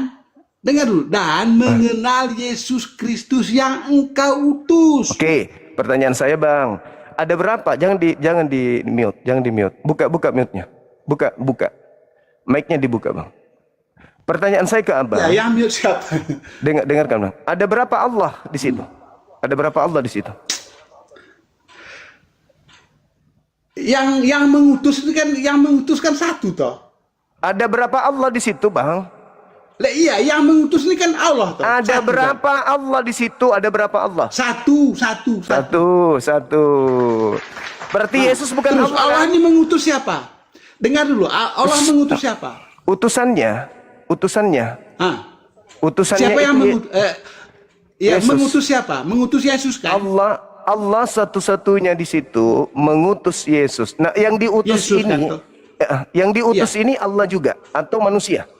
dengar dulu, dan mengenal Yesus Kristus yang engkau utus. Oke, pertanyaan saya Bang. Ada berapa? Jangan di mute. Buka mute-nya. Buka. Mic-nya dibuka, Bang. Pertanyaan saya ke Abang. Ya, yang mute siapa? Dengarkan, Bang. Ada berapa Allah di situ? Ada berapa Allah di situ? Yang mengutus kan satu toh. Ada berapa Allah di situ, Bang? Lah iya, yang mengutus ini kan Allah toh. Ada berapa Allah di situ? Ada berapa Allah? Satu. Berarti Yesus bukan Terus Allah. Allah ini mengutus siapa? Dengar dulu, Allah mengutus siapa? Utusannya. Utusannya Siapa yang itu Yesus. mengutus siapa? Mengutus Yesus kan? Allah satu-satunya di situ mengutus Yesus. Nah, yang diutus Yesus, ini Allah juga atau manusia?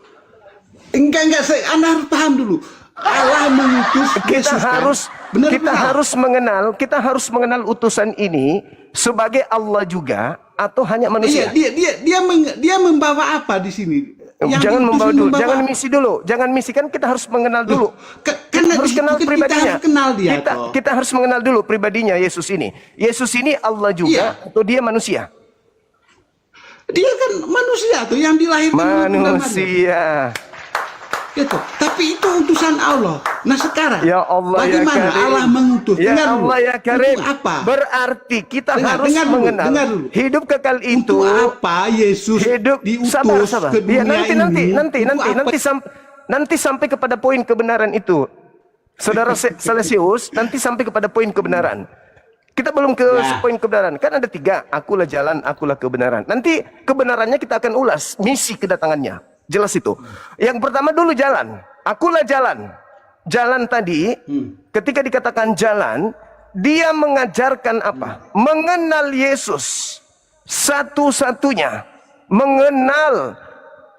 Enggak, Anda harus paham dulu. Allah mengutus Kita Yesus, kita harus mengenal utusan ini sebagai Allah juga atau hanya manusia? Iya, dia membawa apa di sini? Jangan membawa dulu, jangan misi kan kita harus mengenal dulu. Karena harus kenal pribadinya. Kita Kita harus mengenal dulu pribadinya Yesus ini. Yesus ini Allah juga atau dia manusia? Dia kan manusia tuh yang dilahirkan manusia. Gitu. Tapi itu utusan Allah. Nah sekarang, ya Allah, bagaimana ya Karim. Allah mengutus? Ya Allah ya Karim. Untuk apa? Berarti kita harus dengar mengenal dulu. hidup kekal itu. Untuk apa Yesus diutus sabar. ke dunia Nanti sampai kepada poin kebenaran itu. Saudara Salesius, nanti sampai kepada poin kebenaran. Kita belum ke poin kebenaran. Kan ada 3. Akulah jalan, akulah kebenaran. Nanti kebenarannya kita akan ulas. Misi kedatangannya. Jelas itu. Yang pertama dulu jalan. Akulah jalan. Jalan tadi, ketika dikatakan jalan, dia mengajarkan apa? Mengenal Yesus. Satu-satunya. Mengenal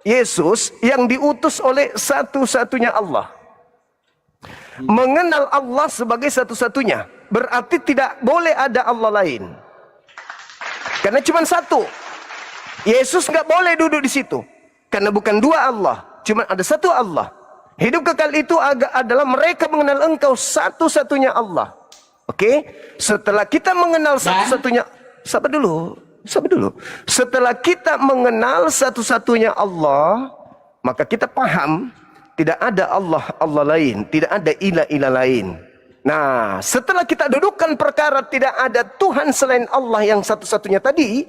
Yesus yang diutus oleh satu-satunya Allah. Mengenal Allah sebagai satu-satunya. Berarti tidak boleh ada Allah lain. Karena cuma satu. Yesus nggak boleh duduk di situ. Karena bukan 2 Allah, cuma ada 1 Allah. Hidup kekal itu adalah mereka mengenal engkau satu-satunya Allah. Oke? Setelah kita mengenal satu-satunya, sabar dulu. Setelah kita mengenal satu-satunya Allah, maka kita paham tidak ada Allah lain, tidak ada ilah lain. Nah, setelah kita dudukkan perkara tidak ada Tuhan selain Allah yang satu-satunya tadi,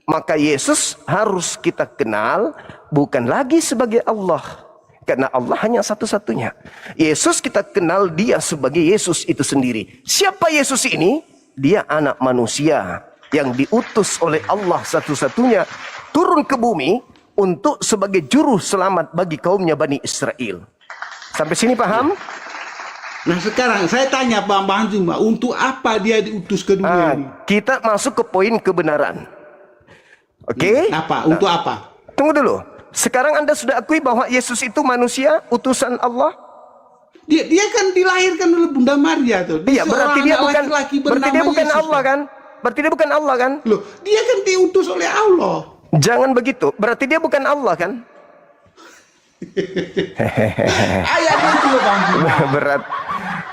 maka Yesus harus kita kenal bukan lagi sebagai Allah. Karena Allah hanya satu-satunya. Yesus kita kenal dia sebagai Yesus itu sendiri. Siapa Yesus ini? Dia anak manusia yang diutus oleh Allah satu-satunya turun ke bumi untuk sebagai juru selamat bagi kaumnya Bani Israel. Sampai sini paham? Nah sekarang saya tanya Bang Juma, untuk apa dia diutus ke dunia ini? Kita masuk ke poin kebenaran. Oke? Apa? Untuk apa? Tunggu dulu. Sekarang Anda sudah akui bahwa Yesus itu manusia, utusan Allah? Dia kan dilahirkan oleh Bunda Maria tuh. Iya, berarti dia bukan Yesus, Allah kan? Berarti dia bukan Allah kan? Loh, dia kan diutus oleh Allah. Jangan begitu. Berarti dia bukan Allah kan? Ayatnya itu Bang.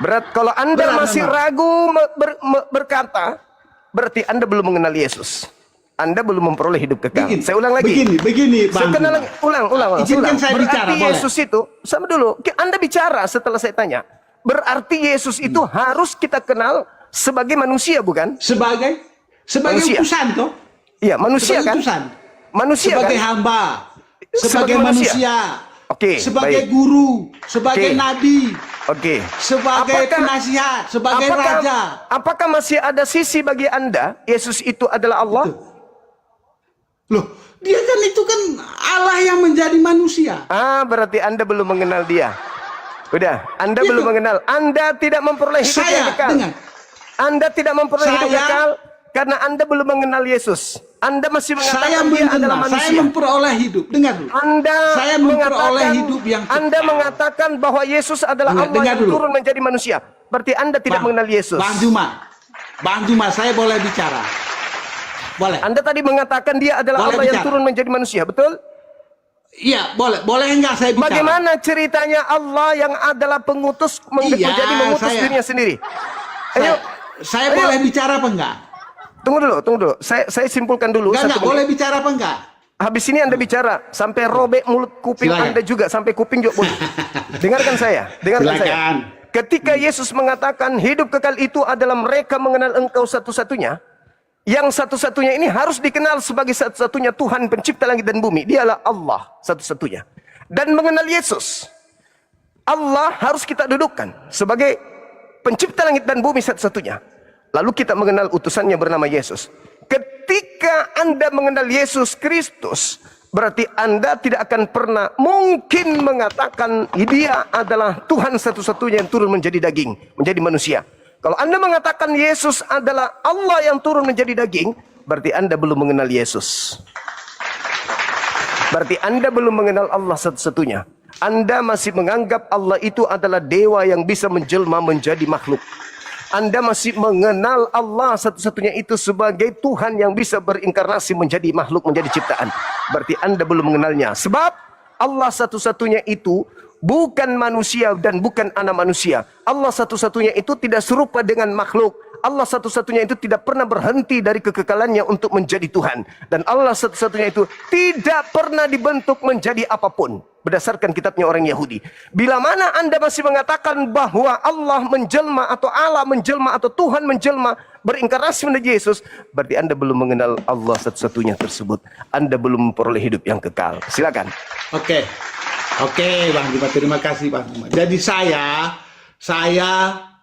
Berat. Kalau Anda masih ragu berkata, berarti Anda belum mengenal Yesus. Anda belum memperoleh hidup kekal. Saya ulang lagi. Begini, Bang. Ulang. Izinkan saya bicara, berarti Yesus itu, sama dulu. Anda bicara setelah saya tanya. Berarti Yesus itu harus kita kenal sebagai manusia, bukan? Sebagai manusia. Utusan toh? Iya, manusia kan? Utusan. Manusia sebagai kan? hamba, sebagai manusia. Oke, sebagai baik. Guru, sebagai nabi. Oke. Sebagai penasihat, sebagai raja. Apakah masih ada sisi bagi Anda Yesus itu adalah Allah? Betul. Loh, dia kan itu kan Allah yang menjadi manusia. Berarti Anda belum mengenal dia. Udah, Anda belum mengenal. Anda tidak memperoleh hidup yang kekal. Anda tidak memperoleh hidup kekal karena Anda belum mengenal Yesus. Anda masih mengatakan dia adalah manusia. Saya memperoleh hidup. Dengar dulu. Saya memperoleh hidup yang kekal. Anda mengatakan bahwa Yesus adalah Allah yang turun menjadi manusia. Berarti Anda tidak mengenal Yesus. Bang Juma, saya boleh bicara. Boleh. Anda tadi mengatakan dia adalah Allah yang turun menjadi manusia, betul? Iya, boleh. Boleh enggak saya bicara? Bagaimana ceritanya Allah yang adalah pengutus menjadi mengutus dirinya sendiri? Saya boleh bicara apa enggak? Tunggu dulu. Saya simpulkan dulu. Enggak, boleh bicara apa enggak? Habis ini Anda bicara sampai robek mulut kuping Anda juga, sampai kuping juga boleh. Dengarkan saya. Ketika Yesus mengatakan hidup kekal itu adalah mereka mengenal Engkau satu-satunya, yang satu-satunya ini harus dikenal sebagai satu-satunya Tuhan pencipta langit dan bumi. Dialah Allah satu-satunya. Dan mengenal Yesus, Allah harus kita dudukkan sebagai pencipta langit dan bumi satu-satunya. Lalu kita mengenal utusannya bernama Yesus. Ketika Anda mengenal Yesus Kristus, berarti Anda tidak akan pernah mungkin mengatakan dia adalah Tuhan satu-satunya yang turun menjadi daging, menjadi manusia. Kalau Anda mengatakan Yesus adalah Allah yang turun menjadi daging, berarti Anda belum mengenal Yesus. Berarti Anda belum mengenal Allah satu-satunya. Anda masih menganggap Allah itu adalah dewa yang bisa menjelma menjadi makhluk. Anda masih mengenal Allah satu-satunya itu sebagai Tuhan yang bisa berinkarnasi menjadi makhluk, menjadi ciptaan. Berarti Anda belum mengenalnya. Sebab Allah satu-satunya itu bukan manusia dan bukan anak manusia. Allah satu-satunya itu tidak serupa dengan makhluk. Allah satu-satunya itu tidak pernah berhenti dari kekekalannya untuk menjadi Tuhan. Dan Allah satu-satunya itu tidak pernah dibentuk menjadi apapun. Berdasarkan kitabnya orang Yahudi. Bila mana Anda masih mengatakan bahwa Allah menjelma atau Allah menjelma atau Tuhan menjelma berinkarnasi menjadi Yesus, berarti Anda belum mengenal Allah satu-satunya tersebut. Anda belum memperoleh hidup yang kekal. Silakan. Oke, Bang Juma, terima kasih Bang Juma. Jadi saya,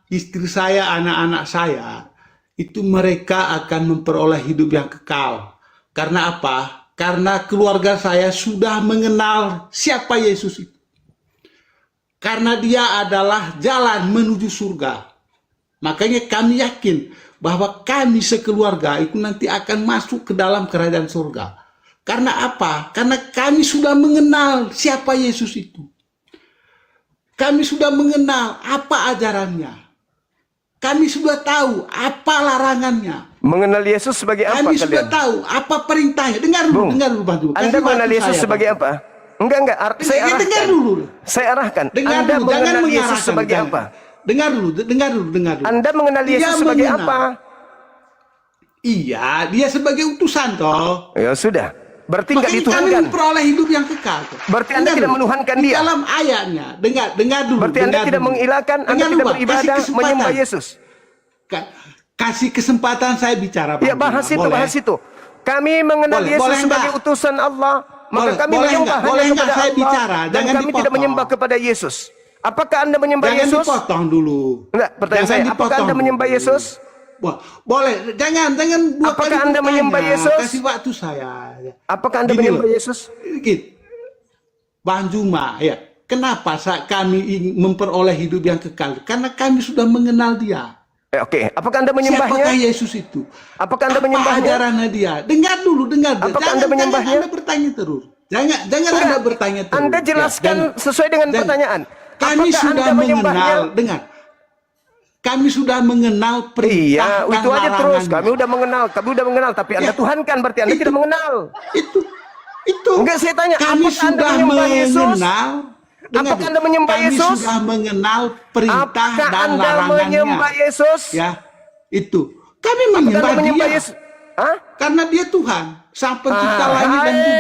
istri saya, anak-anak saya, itu mereka akan memperoleh hidup yang kekal. Karena apa? Karena keluarga saya sudah mengenal siapa Yesus itu. Karena dia adalah jalan menuju surga. Makanya kami yakin bahwa kami sekeluarga itu nanti akan masuk ke dalam kerajaan surga. Karena apa? Karena kami sudah mengenal siapa Yesus itu. Kami sudah mengenal apa ajarannya. Kami sudah tahu apa larangannya. Mengenal Yesus sebagai apa kami kalian? Sudah tahu apa perintahnya. Dengar dulu, Bang Juma. Anda mengenal Yesus sebagai apa? Enggak. Saya arahkan. Dengar dulu. Saya arahkan. Dengar Anda dulu, mengenal Yesus sebagai apa? Dengar dulu. Anda mengenal Yesus sebagai apa? Iya, dia sebagai utusan toh. Ya sudah. Berarti enggak dituhankan. Kami memperoleh hidup yang kekal. Berarti Anda tidak menuhankan dia. Di dalam ayatnya, dengar dulu. Berarti Anda tidak mengilahkan, Anda tidak beribadah, menyembah Yesus. Kasih kesempatan saya bicara. Ya bahas itu. Kami mengenal Yesus sebagai utusan Allah, maka boleh, kami boleh menyembah nggak? hanya Boleh nggak kepada saya Allah bicara? dan Jangan kami tidak dipotong. menyembah kepada Yesus. Apakah Anda menyembah Jangan Yesus? dipotong dulu. Enggak, pertanyaan Jangan saya, apakah dipotong Anda menyembah dulu. Yesus? Wah, boleh, jangan dua Apakah kali Anda bertanya. menyembah Yesus? Kasih waktu saya. Apakah Anda Gini menyembah loh. Yesus? Gitu. Bang Juma, ya, kenapa saat kami ingin memperoleh hidup yang kekal? Karena kami sudah mengenal Dia. Oke, apakah Anda Siapakah menyembahnya? Yesus itu? Apakah Anda Apa menyembahnya? ajarannya Dia? Dengar dulu, dengar. Apakah Anda menyembahnya? Jangan Anda bertanya terus. Jangan Anda bertanya terus. Anda Ya, jelaskan jangan. sesuai dengan Jangan. pertanyaan. Kami Apakah sudah Anda menyembahnya? mengenal, dengar. Kami sudah mengenal perintah Iya, dan itu aja terus. larangannya. Kami udah mengenal, tapi Anda Ya. tuhankan, berarti Anda tidak mengenal. Itu. Enggak, saya tanya, Kami apakah Anda sudah menyembah Yesus? mengenal. Dengar Apakah dulu. Anda menyembah Kami Yesus? sudah mengenal perintah Apakah dan Anda larangannya. menyembah Yesus? Ya, itu. Kami Apakah menyembah Anda menyembah Dia. Yesus? Hah? Karena Dia Tuhan, Sang Pencipta langit dan bumi.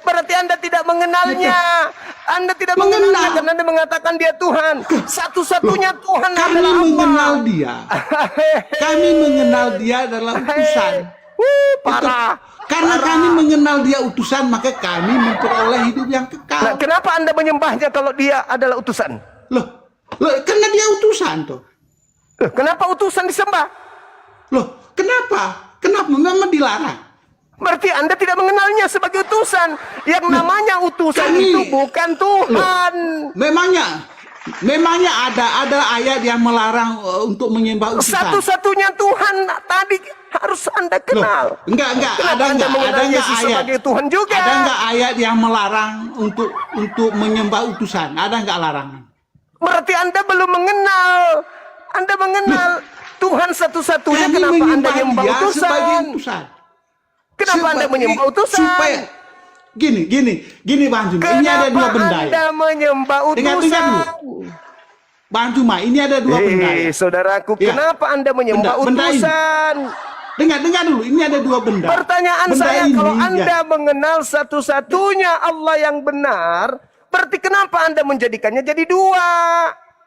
Berarti Anda tidak mengenalnya. Anda tidak Mengenal. mengenalnya karena Anda mengatakan Dia Tuhan. Satu-satunya Tuhan Kami adalah Allah. mengenal Dia. Kami mengenal Dia adalah utusan. Parah. Karena kami mengenal Dia utusan, maka kami memperoleh hidup yang Nah, kekal. kenapa Anda menyembahnya kalau Dia adalah utusan? Loh, karena Dia utusan toh. Loh, kenapa utusan disembah? Loh, kenapa? Kenapa memang dilarang? Berarti Anda tidak mengenalnya sebagai utusan. Yang namanya utusan kami- itu bukan Tuhan. Memangnya ada ayat yang melarang untuk menyembah utusan. Satu-satunya Tuhan tadi harus Anda kenal. Loh, enggak, Kenapa ada Anda mengenal enggak Yesus ayat sebagai Tuhan juga? Ada enggak ayat yang melarang untuk menyembah utusan? Ada enggak larangan? Berarti Anda belum mengenal. Anda mengenal Tuhan satu-satunya. Kami Kenapa Anda menyembah menyembah Dia sebagai utusan? utusan. Kenapa Anda menyembah utusan? Supaya gini Bang Juma, ini ada dua benda ya. Anda menyembah Dengar utusan? dulu. Bang Juma, ini ada dua benda ya. Saudaraku, Ya. kenapa Anda menyembah Benda ini. utusan? Dengar dulu, ini ada dua benda. Pertanyaan Benda saya, ini, kalau ya. Anda mengenal satu-satunya Allah yang benar, berarti kenapa Anda menjadikannya jadi dua?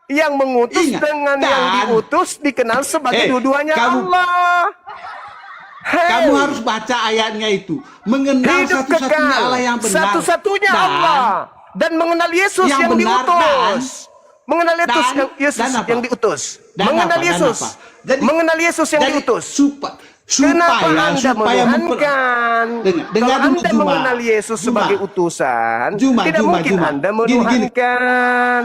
Yang mengutus Ingat, dengan yang kan? diutus dikenal sebagai dua-duanya kamu- Allah. Kamu harus baca ayatnya itu. Mengenal Hidup satu-satunya kekal, Allah yang benar. satu-satunya Dan Allah. Dan mengenal Yesus yang yang, benar, diutus. Mengenal Yesus dan- Yesus dan apa? yang diutus. Dan Mengenal apa? Dan Yesus. apa? Jadi- Mengenal Yesus yang Jadi, diutus. supaya Kenapa Anda Dengar menuhankan? Kalau dulu, Anda Juma. mengenal Yesus sebagai utusan, Juma, tidak Juma, mungkin Juma. Anda Gini. menuhankan.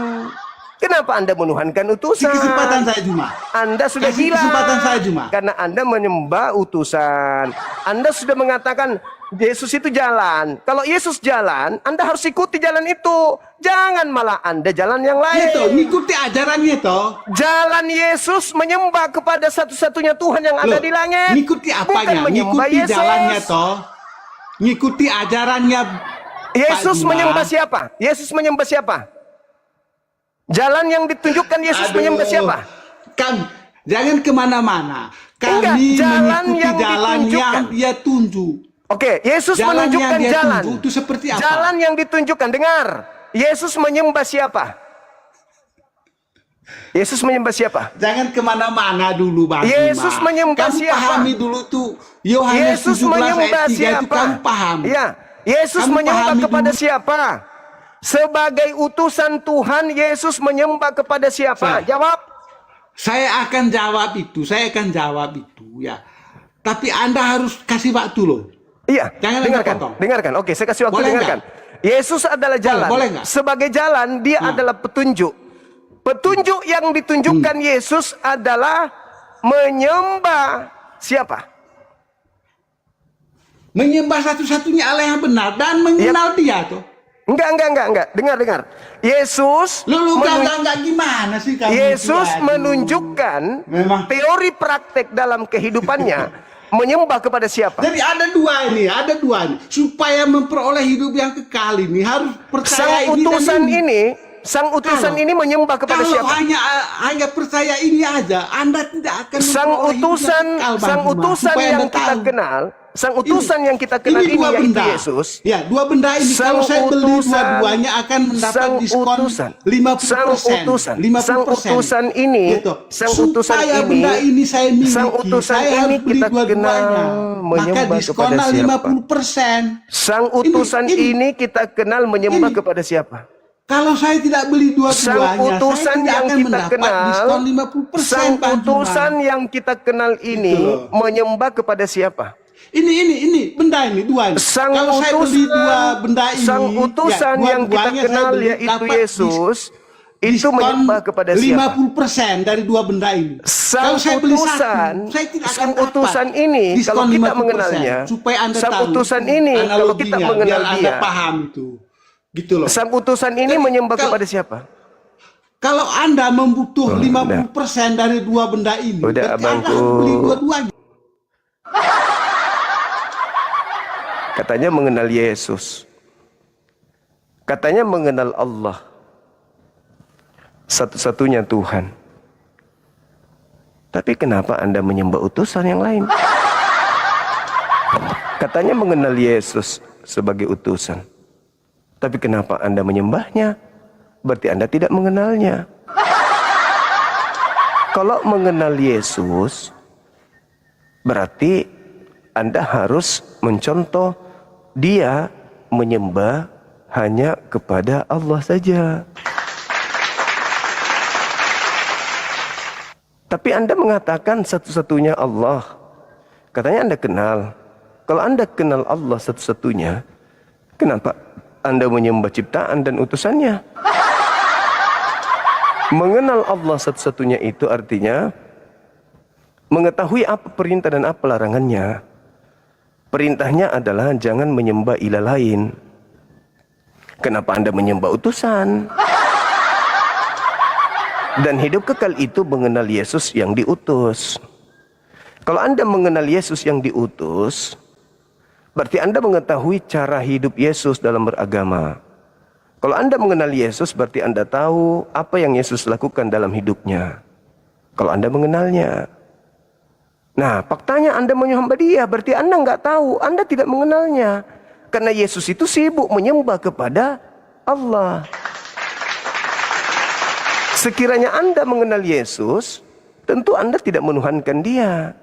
Kenapa Anda menuhankan utusan? Kesempatan saya Juma. Anda sudah Kasih gila. kesempatan saya, Juma. Karena Anda menyembah utusan. Anda sudah mengatakan Yesus itu jalan. Kalau Yesus jalan, Anda harus ikuti jalan itu. Jangan malah Anda jalan yang lain. Ya toh, ngikuti ajarannya toh. Jalan Yesus menyembah kepada satu-satunya Tuhan yang ada Loh, di langit. ngikuti Bukan apanya? menyembah Ngikuti Yesus. jalannya toh. Ngikuti ajarannya. Yesus Pak Juma. menyembah siapa? Yesus menyembah siapa? Jalan yang ditunjukkan Yesus Aduh, menyembah siapa? Jangan kemana-mana. Enggak, Kami jalan mengikuti yang jalan yang ditunjukkan. Dia tunjuk. Oke, Yesus Jalan menunjukkan yang dia jalan. tunjuk itu seperti apa? Jalan yang ditunjukkan. Dengar. Yesus menyembah siapa? Yesus menyembah siapa? Jangan kemana-mana dulu Bang Yesus Juma. menyembah kamu siapa? pahami dulu tuh Yohanes Yesus 17 menyembah ayat 3 itu siapa? kamu paham. Iya. Yesus Kamu menyembah pahami kepada dulu. siapa? Sebagai utusan Tuhan, Yesus menyembah kepada siapa? Saya- Jawab. Saya akan jawab itu, ya. Tapi Anda harus kasih waktu loh. Iya. Jangan dengarkan. potong. Dengarkan. Oke, saya kasih waktu. Boleh Dengarkan. Yesus adalah jalan. Boleh nggak? Sebagai jalan, dia adalah petunjuk. Petunjuk yang ditunjukkan Yesus adalah menyembah siapa? Menyembah satu-satunya Allah yang benar dan mengenal Dia tuh. Enggak. Dengar. Yesus Lu enggak gimana sih kamu? Yesus itu? Aduh. menunjukkan Memang. teori praktek dalam kehidupannya menyembah kepada siapa? Jadi ada dua ini. Supaya memperoleh hidup yang kekal ini harus percaya Sang ini dan utusan ini. ini sang utusan Kalau- ini menyembah kepada Kalau siapa? hanya percaya ini aja, Anda tidak akan Sang memperoleh hidup utusan, yang kekal, Bang sang Juma. utusan Supaya yang Anda kita tahu. kenal, sang utusan yang kita kenal ini dua yaitu benda. Yesus. Ya, dua benda ini Sang kalau saya beli utusan- dua-duanya akan mendapat sang diskon utusan, 50%. 50%. sang utusan ini, Gitu. sang utusan Supaya ini, benda ini saya miliki, sang utusan saya ini harus beli kita dua-duanya. kenal Maka menyembah diskonnya kepada siapa? 50%. Sang utusan ini kita kenal menyembah Ini. kepada siapa? Kalau saya tidak beli Sang dua-duanya, utusan saya tidak yang akan kita mendapat kenal, diskon 50%. sang Bang Juma. utusan yang kita kenal ini Gitu loh. menyembah kepada siapa? Ini benda ini dua ini. Sang Kalau saya beli dua benda ini, sang utusan ya, yang kita dua-duanya saya kenal beli, yaitu dapat Yesus, itu diskon menyembah kepada siapa? 50% dari dua benda ini. Sang Kalau saya beli utusan, satu, saya tidak sang akan dapat utusan ini diskon kalau kita 50%, mengenalnya, supaya Anda sang tahu utusan ini kalau kita analoginya, mengenal biar Anda dia, paham itu. Gitu loh. sang utusan ini menyembah kepada siapa? Kalau Anda membutuh Oh, 50% dari dua benda ini, Udah, berarti Anda abangku. harus beli dua-duanya. Katanya mengenal Yesus, katanya mengenal Allah, satu-satunya Tuhan. Tapi kenapa Anda menyembah utusan yang lain? Katanya mengenal Yesus sebagai utusan, tapi kenapa Anda menyembahnya? Berarti Anda tidak mengenalnya. Kalau mengenal Yesus, berarti Anda harus mencontoh dia menyembah hanya kepada Allah saja. Tapi Anda mengatakan satu-satunya Allah. Katanya Anda kenal. Kalau Anda kenal Allah satu-satunya, kenapa Anda menyembah ciptaan dan utusannya? Mengenal Allah satu-satunya itu artinya mengetahui apa perintah dan apa larangannya. Perintahnya adalah jangan menyembah ilah lain. Kenapa Anda menyembah utusan? Dan hidup kekal itu mengenal Yesus yang diutus. Kalau Anda mengenal Yesus yang diutus, berarti Anda mengetahui cara hidup Yesus dalam beragama. Kalau Anda mengenal Yesus, berarti Anda tahu apa yang Yesus lakukan dalam hidupnya. Kalau Anda mengenalnya. Nah, faktanya Anda menyembah dia, berarti Anda nggak tahu, Anda tidak mengenalnya. Karena Yesus itu sibuk menyembah kepada Allah. Sekiranya Anda mengenal Yesus, tentu Anda tidak menuhankan dia.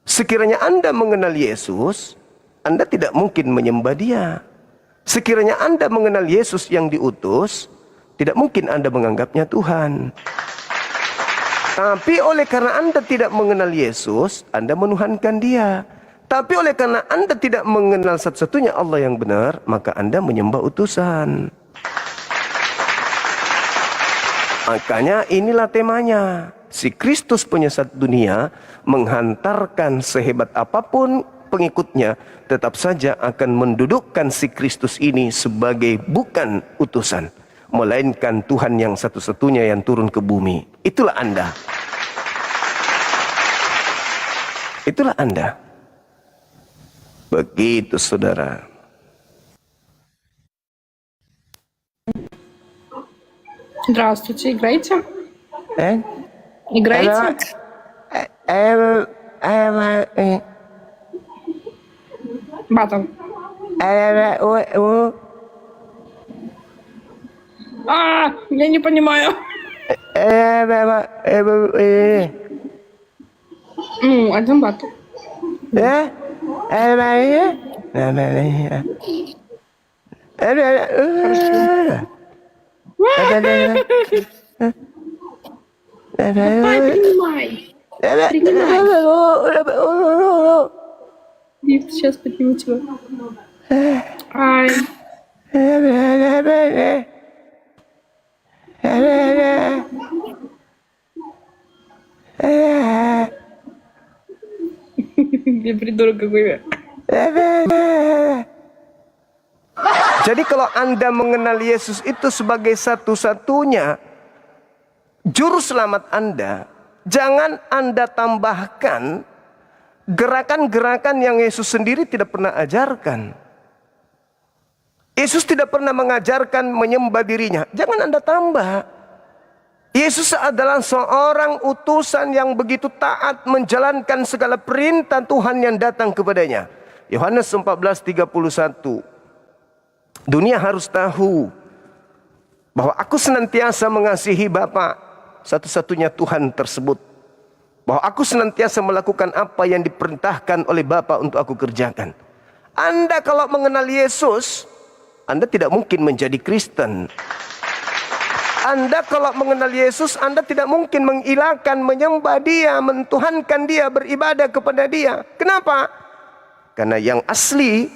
Sekiranya Anda mengenal Yesus, Anda tidak mungkin menyembah dia. Sekiranya Anda mengenal Yesus yang diutus, tidak mungkin Anda menganggapnya Tuhan. Tapi oleh karena Anda tidak mengenal Yesus, Anda menuhankan dia. Tapi oleh karena Anda tidak mengenal satu-satunya Allah yang benar, maka Anda menyembah utusan. Makanya inilah temanya. Si Kristus penyesat dunia menghantarkan sehebat apapun pengikutnya, tetap saja akan mendudukkan si Kristus ini sebagai bukan utusan, melainkan Tuhan yang satu-satunya yang turun ke bumi. Itulah Anda. Itulah Anda. Begitu, saudara. Здравствуйте, играете? Eh? Играете? Батом. Я не понимаю. Ну, один батом. Давай, принимай. Лифт сейчас подниму тебя. Ай. Dia придурок какой. Jadi kalau Anda mengenal Yesus itu sebagai satu-satunya juru selamat Anda, jangan Anda tambahkan gerakan-gerakan yang Yesus sendiri tidak pernah ajarkan. Yesus tidak pernah mengajarkan menyembah dirinya. Jangan Anda tambah. Yesus adalah seorang utusan yang begitu taat menjalankan segala perintah Tuhan yang datang kepadanya. Yohanes 14:31. Dunia harus tahu bahwa aku senantiasa mengasihi Bapa, satu-satunya Tuhan tersebut. Bahwa aku senantiasa melakukan apa yang diperintahkan oleh Bapa untuk aku kerjakan. Anda kalau mengenal Yesus, Anda tidak mungkin menjadi Kristen. Anda kalau mengenal Yesus, Anda tidak mungkin mengilahkan, menyembah Dia, mentuhankan Dia, beribadah kepada Dia. Kenapa? Karena yang asli,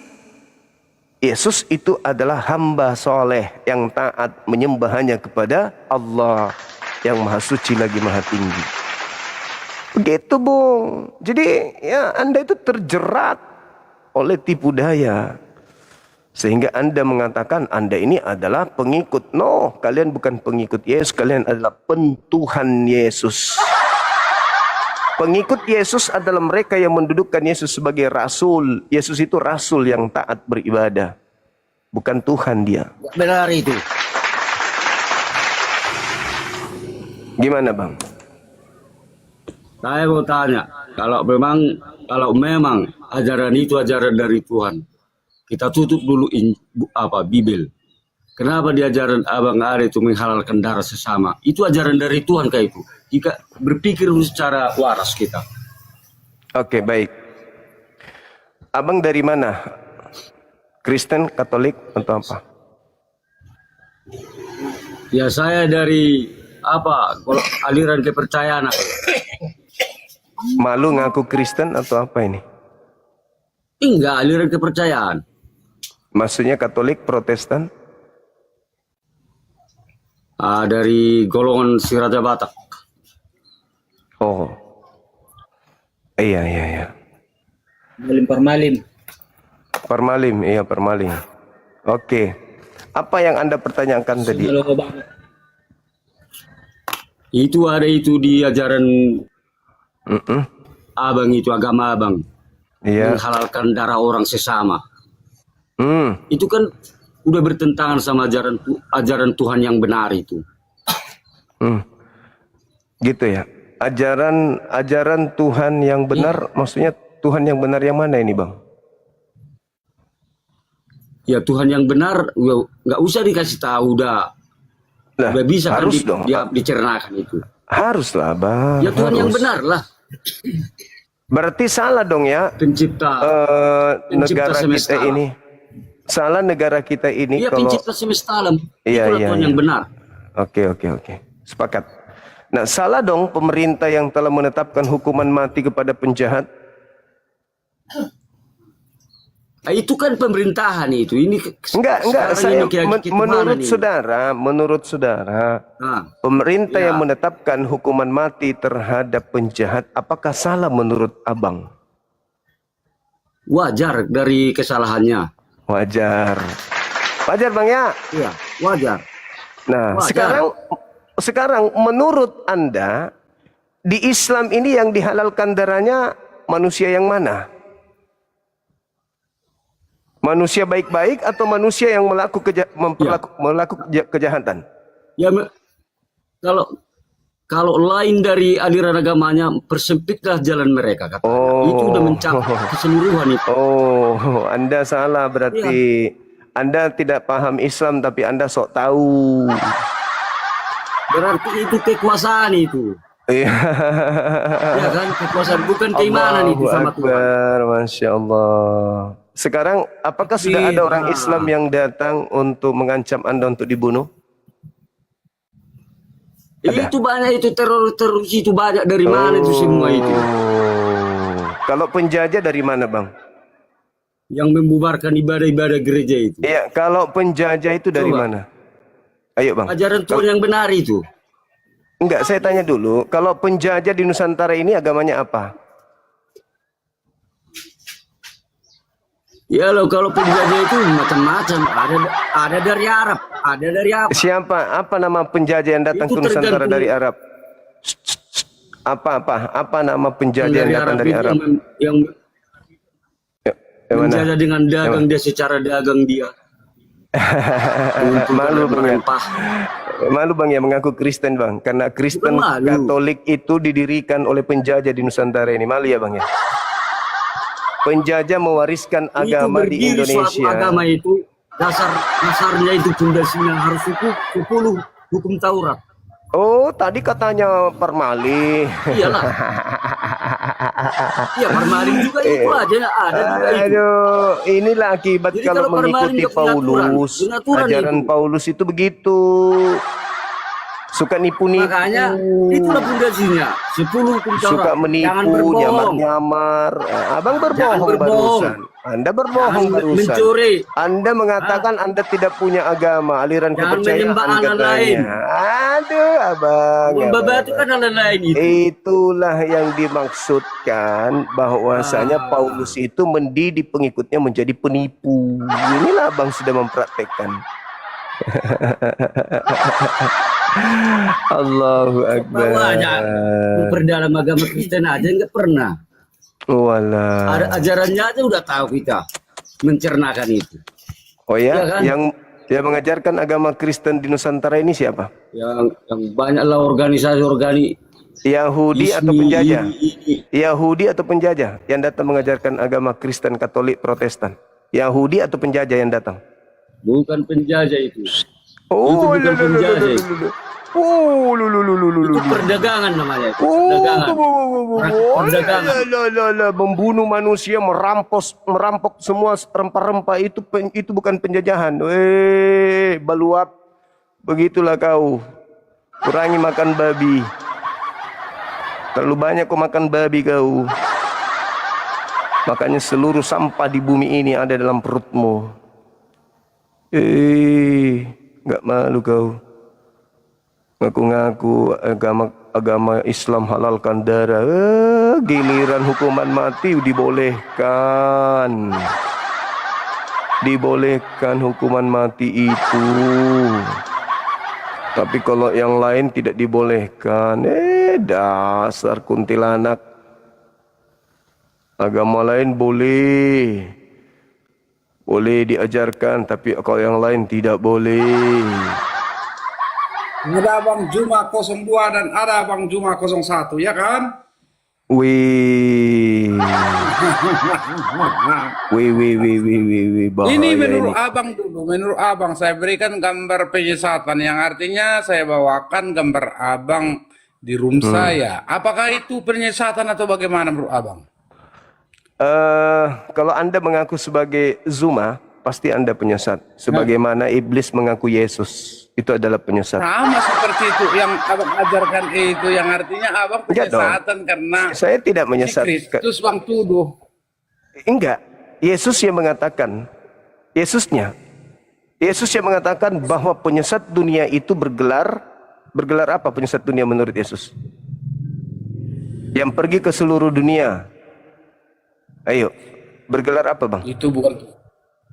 Yesus itu adalah hamba soleh yang taat menyembah hanya kepada Allah yang maha suci lagi maha tinggi. Begitu Bung. Jadi ya Anda itu terjerat oleh tipu daya. Sehingga Anda mengatakan Anda ini adalah pengikut. No, kalian bukan pengikut Yesus, kalian adalah pentuhan Yesus. Pengikut Yesus adalah mereka yang mendudukkan Yesus sebagai rasul. Yesus itu rasul yang taat beribadah. Bukan Tuhan dia. Benar itu. Gimana Bang? Saya mau tanya, kalau memang ajaran itu ajaran dari Tuhan, kita tutup dulu Bibel. Kenapa di ajaran Abang Ari itu menghalalkan darah sesama? Itu ajaran dari Tuhan kayak itu. Jika berpikir secara waras kita. Oke, baik. Abang dari mana? Kristen, Katolik, atau apa? Ya saya dari aliran kepercayaan. Malu ngaku Kristen atau apa ini? Enggak, aliran kepercayaan. Maksudnya Katolik, Protestan? Dari golongan si Raja Batak. Oh. Iya. Permalim. Permalim, iya permalim. Oke. Apa yang Anda pertanyakan tadi? Itu ada itu di ajaran Abang itu, agama Abang. Iya. Menghalalkan darah orang sesama. Itu kan udah bertentangan sama ajaran Tuhan yang benar itu. Gitu ya. Ajaran Tuhan yang benar, maksudnya Tuhan yang benar yang mana ini Bang? Ya Tuhan yang benar nggak usah dikasih tahu udah bisa harus kan dong. dicernakan itu. Harus lah Bang. Ya Tuhan harus. yang benar lah. Berarti salah dong ya pencipta negara semesta kita ini. Salah negara kita ini Iya, kalau pencipta semesta alam. Iya. Tuhan yang benar. Oke. Sepakat. Nah, salah dong pemerintah yang telah menetapkan hukuman mati kepada penjahat. Nah, itu kan pemerintahan itu. Ini Enggak. Saya menurut saudara, pemerintah yang menetapkan hukuman mati terhadap penjahat, apakah salah menurut Abang? Wajar dari kesalahannya. Wajar Bang ya? Iya, wajar. Nah, wajar. sekarang menurut Anda di Islam ini yang dihalalkan darahnya manusia yang mana? Manusia baik-baik atau manusia yang melakukan kejahatan? Ya, kalau lain dari aliran agamanya, persempitlah jalan mereka. Kata. Itu udah mencapai keseluruhan itu. Oh, Anda salah berarti. Ya. Anda tidak paham Islam tapi Anda sok tahu. Berarti itu kekuasaan itu. Iya. Ya kan, kekuasaan bukan keimanan itu sama Tuhan. Masya Allah. Sekarang apakah sudah ada orang Islam yang datang untuk mengancam Anda untuk dibunuh? Ada? Itu banyak itu teror itu banyak dari mana itu semua itu. Kalau penjajah dari mana Bang? Yang membubarkan ibadah-ibadah gereja itu. Iya, kalau penjajah itu dari mana? Ayo Bang. Ajaran Tuhan yang benar itu. Enggak, saya tanya dulu. Kalau penjajah di Nusantara ini agamanya apa? Ya loh, kalau penjajah itu macam-macam. Ada dari Arab, ada dari apa? Siapa? Apa nama penjajah yang datang ke Nusantara dari Arab? Apa nama penjajah yang datang dari Arab? Yang menjajah dengan dagang dia secara dagang dia. Malu bang ya. Malu bang ya mengaku Kristen bang, karena Kristen Bukan malu. Katolik itu didirikan oleh penjajah di Nusantara ini. Malu ya bang ya. Penjajah mewariskan agama itu di berdiri suatu Indonesia. agama itu dasarnya itu pondasinya harus 10 hukum Taurat. Oh, tadi katanya permalih. Iyalah. Iya, permaling juga itu aja ada juga itu. Aduh, inilah akibat Jadi kalau kalau permaling mengikuti nggak punya aturan, Paulus. punya aturan Ajaran itu. Paulus itu begitu. Suka nipu-nipu. Makanya itulah pondasinya 10 hukum Taurat. Suka Jangan menipu, berbohong. nyamar-nyamar. Abang Jangan berbohong berbohong. barusan. Anda berbohong Jangan barusan. mencuri. Anda mengatakan Anda tidak punya agama, aliran Jangan kepercayaan menyembah Allah katanya. lain. Aduh, abang. Membaba abang, itu kan hal lain itu. Itulah yang dimaksudkan bahwasanya Paulus itu mendidik pengikutnya menjadi penipu. Inilah abang sudah mempraktekkan. Allahu Akbar. Bawa aja memperdalam agama Kristen aja nggak pernah. Walah. Ada ajarannya aja udah tahu kita mencernakan itu. Oh ya, Iya kan? yang mengajarkan agama Kristen di Nusantara ini siapa? Yang banyaklah organisasi Yahudi atau penjajah? Yahudi atau penjajah yang datang mengajarkan agama Kristen, Katolik, Protestan? Yahudi atau penjajah yang datang? Bukan penjajah itu. Oh, itu bukan penjajah itu. Oh, Itu perdagangan namanya. Itu. Perdagangan. Perdagangan. Membunuh manusia, merampok semua rempah-rempah itu bukan penjajahan. Baluap. Begitulah kau. Kurangi makan babi. Terlalu banyak kau makan babi kau. Makanya seluruh sampah di bumi ini ada dalam perutmu. Nggak malu kau. Ngaku-ngaku agama Islam halalkan darah. Giliran hukuman mati dibolehkan. Dibolehkan hukuman mati itu. Tapi kalau yang lain tidak dibolehkan. Dasar kuntilanak. Agama lain boleh. Boleh diajarkan, tapi kalau yang lain tidak boleh. Ada Abang Juma 02 dan ada Abang Juma 01, ya kan? Wih. Wih, bahaya Ini menurut Abang dulu, menurut Abang saya berikan gambar penyesatan yang artinya saya bawakan gambar Abang di room saya. Apakah itu penyesatan atau bagaimana menurut Abang? Kalau Anda mengaku sebagai Zuma, pasti Anda penyesat. Sebagaimana iblis mengaku Yesus, itu adalah penyesat. Sama seperti itu yang Abang ajarkan itu, yang artinya Abang Enggak dong. penyesatan karena Saya tidak si menyesat. Kristus Bang tuduh. Enggak. Yesus yang mengatakan, Yesus yang mengatakan bahwa penyesat dunia itu bergelar apa penyesat dunia menurut Yesus? Yang pergi ke seluruh dunia. Ayo, bergelar apa bang? Itu bukan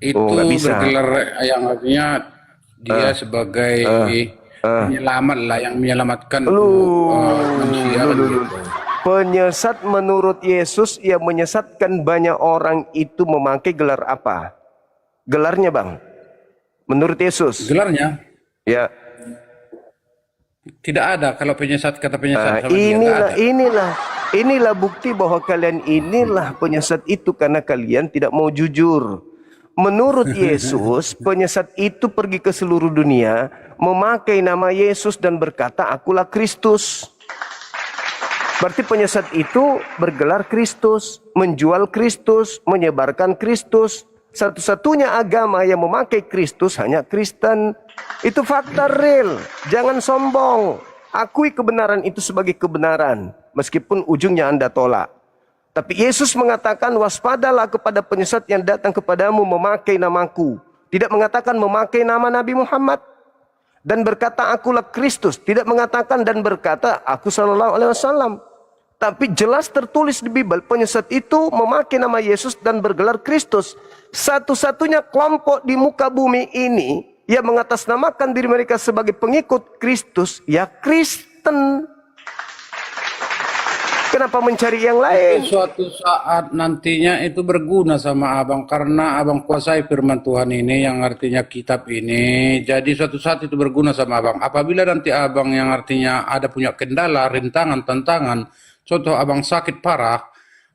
itu nggak bisa. bergelar yang artinya dia sebagai penyelamat lah, yang menyelamatkan manusia kan gitu. Penyesat menurut Yesus yang menyesatkan banyak orang itu memakai gelar apa? Gelarnya bang, menurut Yesus. Gelarnya Ya. tidak ada kalau penyesat kata penyesat sama dia, nggak ada. Inilah bukti bahwa kalian inilah penyesat itu karena kalian tidak mau jujur. Menurut Yesus, penyesat itu pergi ke seluruh dunia, memakai nama Yesus dan berkata, "Akulah Kristus." Berarti penyesat itu bergelar Kristus, menjual Kristus, menyebarkan Kristus. Satu-satunya agama yang memakai Kristus hanya Kristen. Itu fakta real. Jangan sombong. Akui kebenaran itu sebagai kebenaran, meskipun ujungnya Anda tolak. Tapi Yesus mengatakan, waspadalah kepada penyesat yang datang kepadamu memakai namaku. Tidak mengatakan memakai nama Nabi Muhammad. Dan berkata, akulah Kristus. Tidak mengatakan dan berkata, aku sallallahu alaihi wasallam. Tapi jelas tertulis di Bible, penyesat itu memakai nama Yesus dan bergelar Kristus. Satu-satunya kelompok di muka bumi ini yang mengatasnamakan diri mereka sebagai pengikut Kristus, ya Kristen. Kenapa mencari yang lain? Suatu saat nantinya itu berguna sama abang karena abang kuasai firman Tuhan ini yang artinya kitab ini. Jadi suatu saat itu berguna sama abang. Apabila nanti abang yang artinya ada punya kendala, rintangan, tantangan, contoh abang sakit parah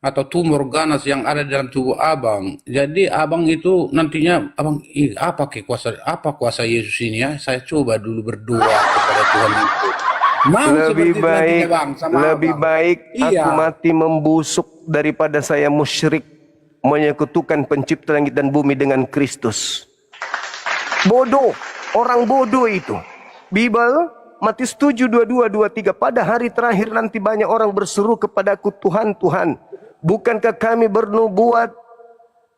atau tumor ganas yang ada dalam tubuh abang. Jadi abang itu nantinya abang apa kuasa Yesus ini ya? Saya coba dulu berdoa kepada Tuhan itu. Mau Lebih seperti baik, nantinya, Bang, sama lebih abang. baik Iya. aku mati membusuk daripada saya musyrik menyekutukan pencipta langit dan bumi dengan Kristus. Bodoh, orang bodoh itu. Bible Matius 7, 22, 23. Pada hari terakhir nanti banyak orang berseru kepadaku, Tuhan, Tuhan, bukankah kami bernubuat,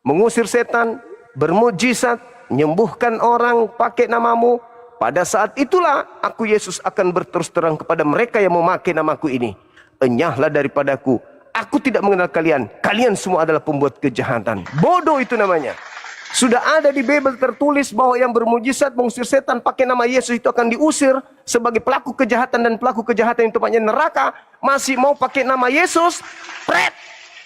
mengusir setan, bermujizat, menyembuhkan orang pakai namamu? Pada saat itulah aku Yesus akan berterus terang kepada mereka yang memakai namaku ini. Enyahlah daripadaku, aku tidak mengenal kalian. Kalian semua adalah pembuat kejahatan. Bodoh itu namanya. Sudah ada di Bible tertulis bahwa yang bermujizat mengusir setan pakai nama Yesus itu akan diusir sebagai pelaku kejahatan, dan pelaku kejahatan itu tempatnya neraka. Masih mau pakai nama Yesus? Pret!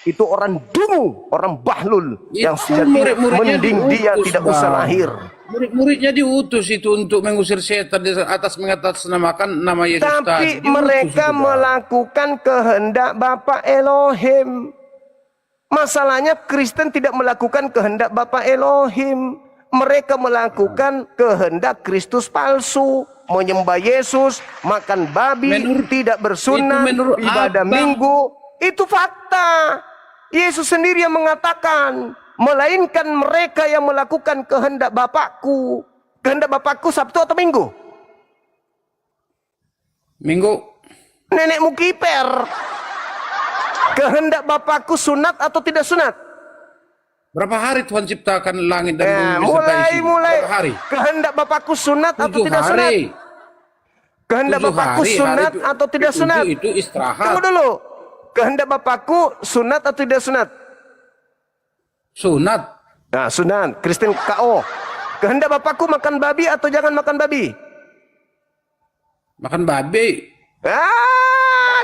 Itu orang dungu, orang bahlul yang sejatinya mending dia tidak usah lahir. Murid-muridnya diutus itu untuk mengusir setan di atas mengatasnamakan nama Yesus Tapi tadi. Diutus mereka itu, Bang. melakukan kehendak Bapa Elohim. Masalahnya Kristen tidak melakukan kehendak Bapa Elohim. Mereka melakukan kehendak Kristus palsu. Menyembah Yesus, makan babi, tidak bersunat, menurut ibadah Abang. minggu. Itu fakta. Yesus sendiri yang mengatakan, melainkan mereka yang melakukan kehendak Bapakku. Kehendak Bapakku Sabtu atau Minggu? Minggu. Nenekmu kiper. Kehendak Bapakku sunat atau tidak sunat? Berapa hari Tuhan ciptakan langit dan bumi beserta isinya? Mulai. Berapa hari? Kehendak Bapakku sunat atau 7 tidak sunat? hari. Kehendak 7 Bapakku hari, sunat hari atau tidak ke-7 sunat? itu istirahat. Tunggu dulu. Kehendak Bapakku sunat atau tidak sunat? Sunat. Nah, sunat. Kristen KO. Kehendak Bapakku makan babi atau jangan makan babi? Makan babi.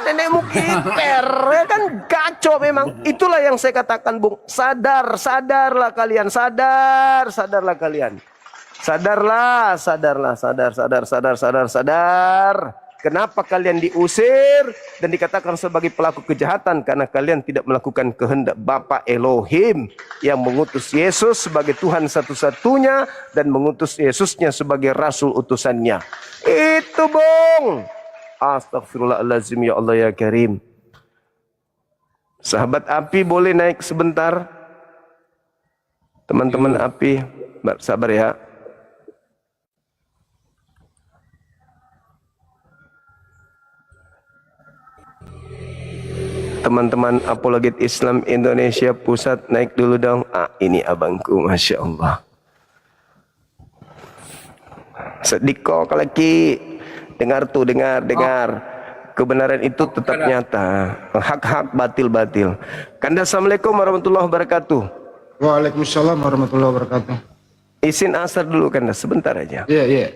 Nenekmu kiper. Ya kan kacau memang. Itulah yang saya katakan, Bung. Sadarlah kalian. Sadarlah kalian. Sadar. Kenapa kalian diusir dan dikatakan sebagai pelaku kejahatan? Karena kalian tidak melakukan kehendak Bapa Elohim yang mengutus Yesus sebagai Tuhan satu-satunya dan mengutus Yesusnya sebagai Rasul utusannya. Itu, Bung. Astagfirullahaladzim, ya Allah ya Karim. Sahabat api boleh naik sebentar. Teman-teman api, sabar ya. Teman-teman apologet Islam Indonesia Pusat naik dulu dong. Ini abangku, Masya Allah. Sedih kok lagi. Dengar. Kebenaran itu tetap nyata. Hak-hak, batil-batil. Kanda, assalamualaikum warahmatullahi wabarakatuh. Waalaikumsalam warahmatullahi wabarakatuh. Izin asar dulu Kanda, sebentar aja. Iya.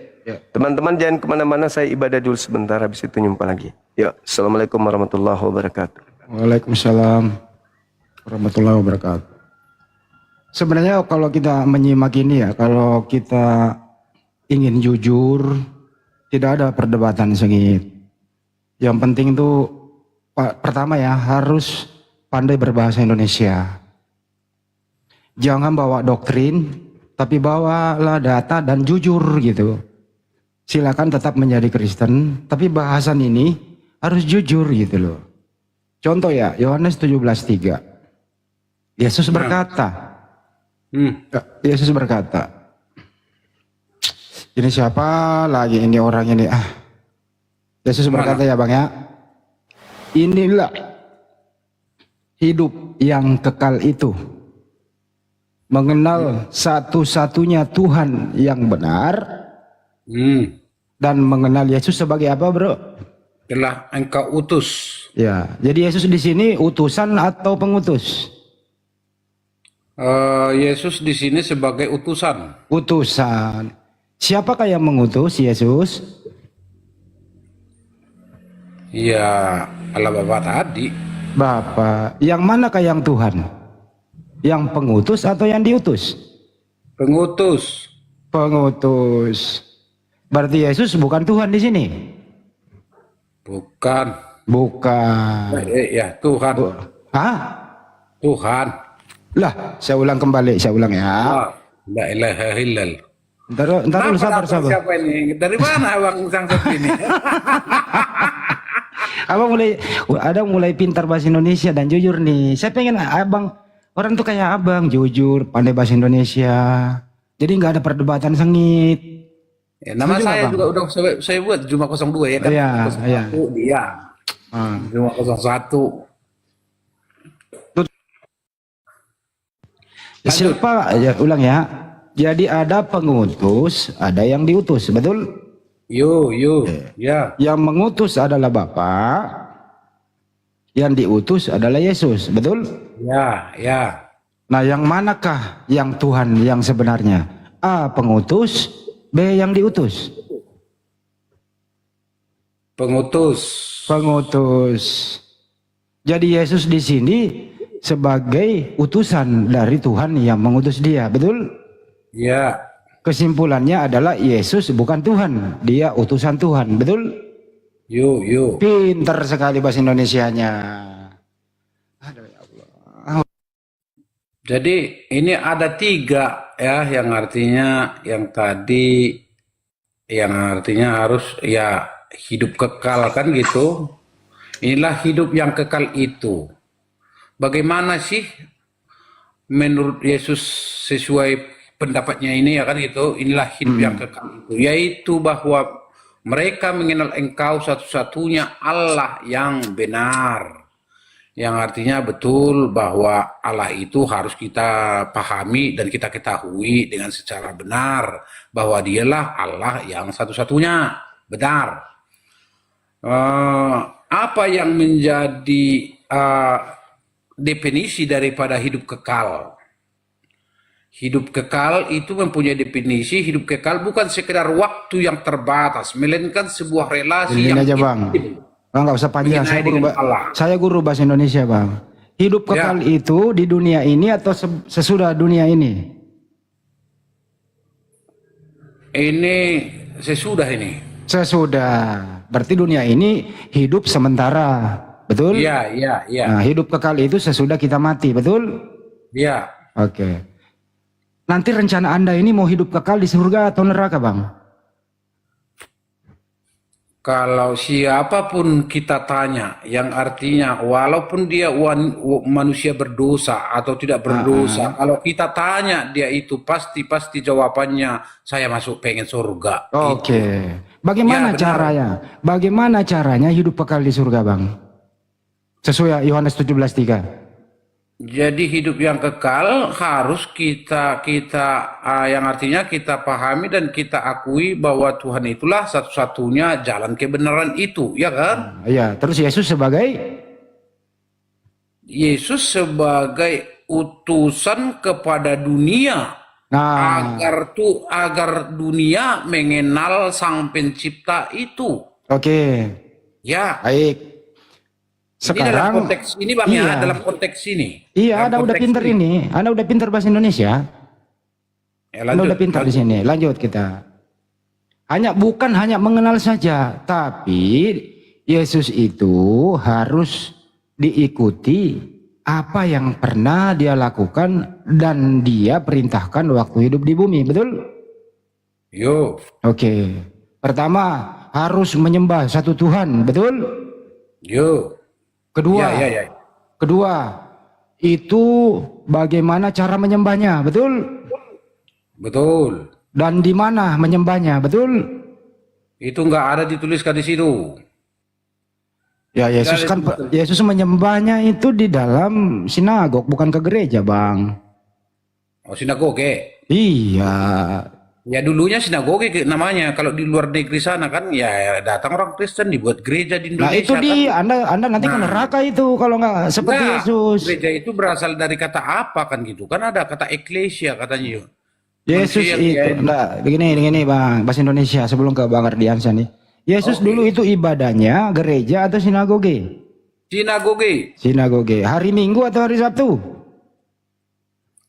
Teman-teman jangan kemana-mana, saya ibadah dulu sebentar, habis itu nyumpah lagi. Yuk, assalamualaikum warahmatullahi wabarakatuh. Waalaikumsalam warahmatullahi wabarakatuh. Sebenarnya kalau kita menyimak ini ya, kalau kita ingin jujur, tidak ada perdebatan sengit. Yang penting itu pertama ya, harus pandai berbahasa Indonesia. Jangan bawa doktrin, tapi bawalah data dan jujur gitu. Silakan tetap menjadi Kristen, tapi bahasan ini harus jujur gitu loh. Contoh ya, Yohanes 17:3. Yesus berkata, Yesus berkata, ini siapa lagi ini orang ini? Yesus berkata ya Bang ya, inilah hidup yang kekal itu, mengenal satu-satunya Tuhan yang benar, dan mengenal Yesus sebagai apa, bro? Telah engkau utus. Ya, jadi Yesus di sini utusan atau pengutus? Yesus di sini sebagai utusan. Utusan. Siapakah yang mengutus Yesus? Ya, Allah Bapa tadi. Bapa. Yang manakah yang Tuhan? Yang pengutus atau yang diutus? Pengutus. Pengutus. Berarti Yesus bukan Tuhan di sini? Bukan. Bukan. Ya, Tuhan. Hah? Tuhan. Lah, saya ulang kembali, saya ulang ya. La ilaha illallah. Ntar dulu, sabar. Siapa ini? Dari mana abang Sangsat ini? Abang mulai pintar bahasa Indonesia dan jujur nih. Saya pengen abang, orang tuh kayak abang, jujur, pandai bahasa Indonesia. Jadi nggak ada perdebatan sengit. Ya, nama Setuju saya nggak, juga udah saya buat Juma 02 ya kan. Iya, 01 iya. dia. Juma 01. Siapa? Ya, ulang ya. Jadi ada pengutus, ada yang diutus, betul? Ya. Yang mengutus adalah Bapa, yang diutus adalah Yesus, betul? Ya. Nah, yang manakah yang Tuhan yang sebenarnya? A. Pengutus, B. Yang diutus. Pengutus. Jadi Yesus di sini sebagai utusan dari Tuhan yang mengutus dia, betul? Ya. Kesimpulannya adalah Yesus bukan Tuhan, dia utusan Tuhan, betul? Pintar sekali bahasa Indonesianya. Jadi ini ada 3 ya, yang artinya yang tadi yang artinya harus ya hidup kekal kan gitu. Inilah hidup yang kekal itu. Bagaimana sih menurut Yesus sesuai pendapatnya ini ya kan gitu. Inilah hidup yang kekal itu, yaitu bahwa mereka mengenal Engkau satu-satunya Allah yang benar. Yang artinya betul bahwa Allah itu harus kita pahami dan kita ketahui dengan secara benar bahwa dialah Allah yang satu-satunya benar. Apa yang menjadi definisi daripada hidup kekal? Hidup kekal itu mempunyai definisi. Hidup kekal bukan sekedar waktu yang terbatas, melainkan sebuah relasi Ini yang aja bang. Bang nggak usah panjang, saya guru bahasa Indonesia bang. Hidup kekal itu di dunia ini atau sesudah dunia ini? Ini sesudah ini. Sesudah. Berarti dunia ini hidup sementara, betul? Iya. Nah, hidup kekal itu sesudah kita mati, betul? Iya. Oke. Nanti rencana Anda ini mau hidup kekal di surga atau neraka, bang? Kalau siapapun kita tanya, yang artinya walaupun dia manusia berdosa atau tidak berdosa, kalau kita tanya dia itu pasti jawabannya saya pengen surga. Oke. Bagaimana caranya? Bagaimana caranya hidup kekal di surga, bang? Sesuai Yohanes 17:3. Jadi hidup yang kekal harus kita yang artinya kita pahami dan kita akui bahwa Tuhan itulah satu-satunya jalan kebenaran itu, ya kan? Iya. Terus Yesus sebagai utusan kepada dunia, agar dunia mengenal Sang Pencipta itu. Oke. Ya. Baik. Sekarang, ini dalam konteks ini bang ya, dalam konteks ini. Iya, Anda udah pinter ini. Anda udah pinter bahasa Indonesia. Anda udah pinter di sini. Lanjut kita. Bukan hanya mengenal saja, tapi Yesus itu harus diikuti apa yang pernah dia lakukan dan dia perintahkan waktu hidup di bumi, betul? Oke. Pertama, harus menyembah satu Tuhan, betul? Kedua, itu bagaimana cara menyembahnya, betul? Betul. Dan di mana menyembahnya, betul? Itu nggak ada dituliskan di situ. Ya, Yesus menyembahnya itu di dalam sinagog, bukan ke gereja, bang. Oh, sinagoge. Iya. Ya dulunya sinagoge namanya. Kalau di luar negeri sana kan ya datang orang Kristen dibuat gereja di Indonesia. Nah itu kan? Anda nanti ke neraka itu kalau nggak seperti Yesus. Gereja itu berasal dari kata apa kan gitu? Kan ada kata eklesia katanya. Yesus itu, begini bang, bahasa Indonesia sebelum ke Bang Ardiansyah nih. Yesus dulu itu ibadahnya gereja atau sinagoge? Sinagoge. Sinagoge. Hari Minggu atau hari Sabtu?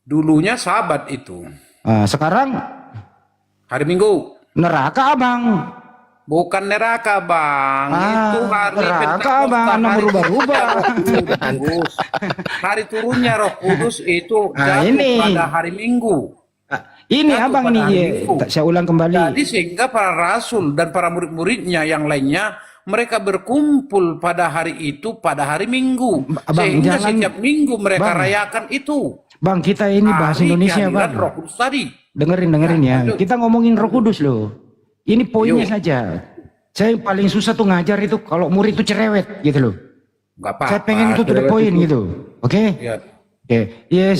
Dulunya Sabat itu. Sekarang hari Minggu. Neraka abang. Bukan neraka bang, itu hari neraka bang, anda berubah-ubah. Hari turunnya Roh Kudus itu jatuh pada hari Minggu. Ini Jatuh abang pada ini, hari Minggu. saya ulang kembali. Jadi sehingga para rasul dan para murid-muridnya yang lainnya mereka berkumpul pada hari itu pada hari Minggu. Sehingga setiap minggu mereka rayakan itu. Bang, kita ini bahasa Indonesia bang. Roh Kudus tadi. Dengerin ya. Kita ngomongin Roh Kudus loh. Ini poinnya saja. Saya paling susah tuh ngajar itu kalau murid itu cerewet gitu loh. Gak apa-apa. Saya pengen itu to the point gitu. Oke? Ya. Oke. Yes.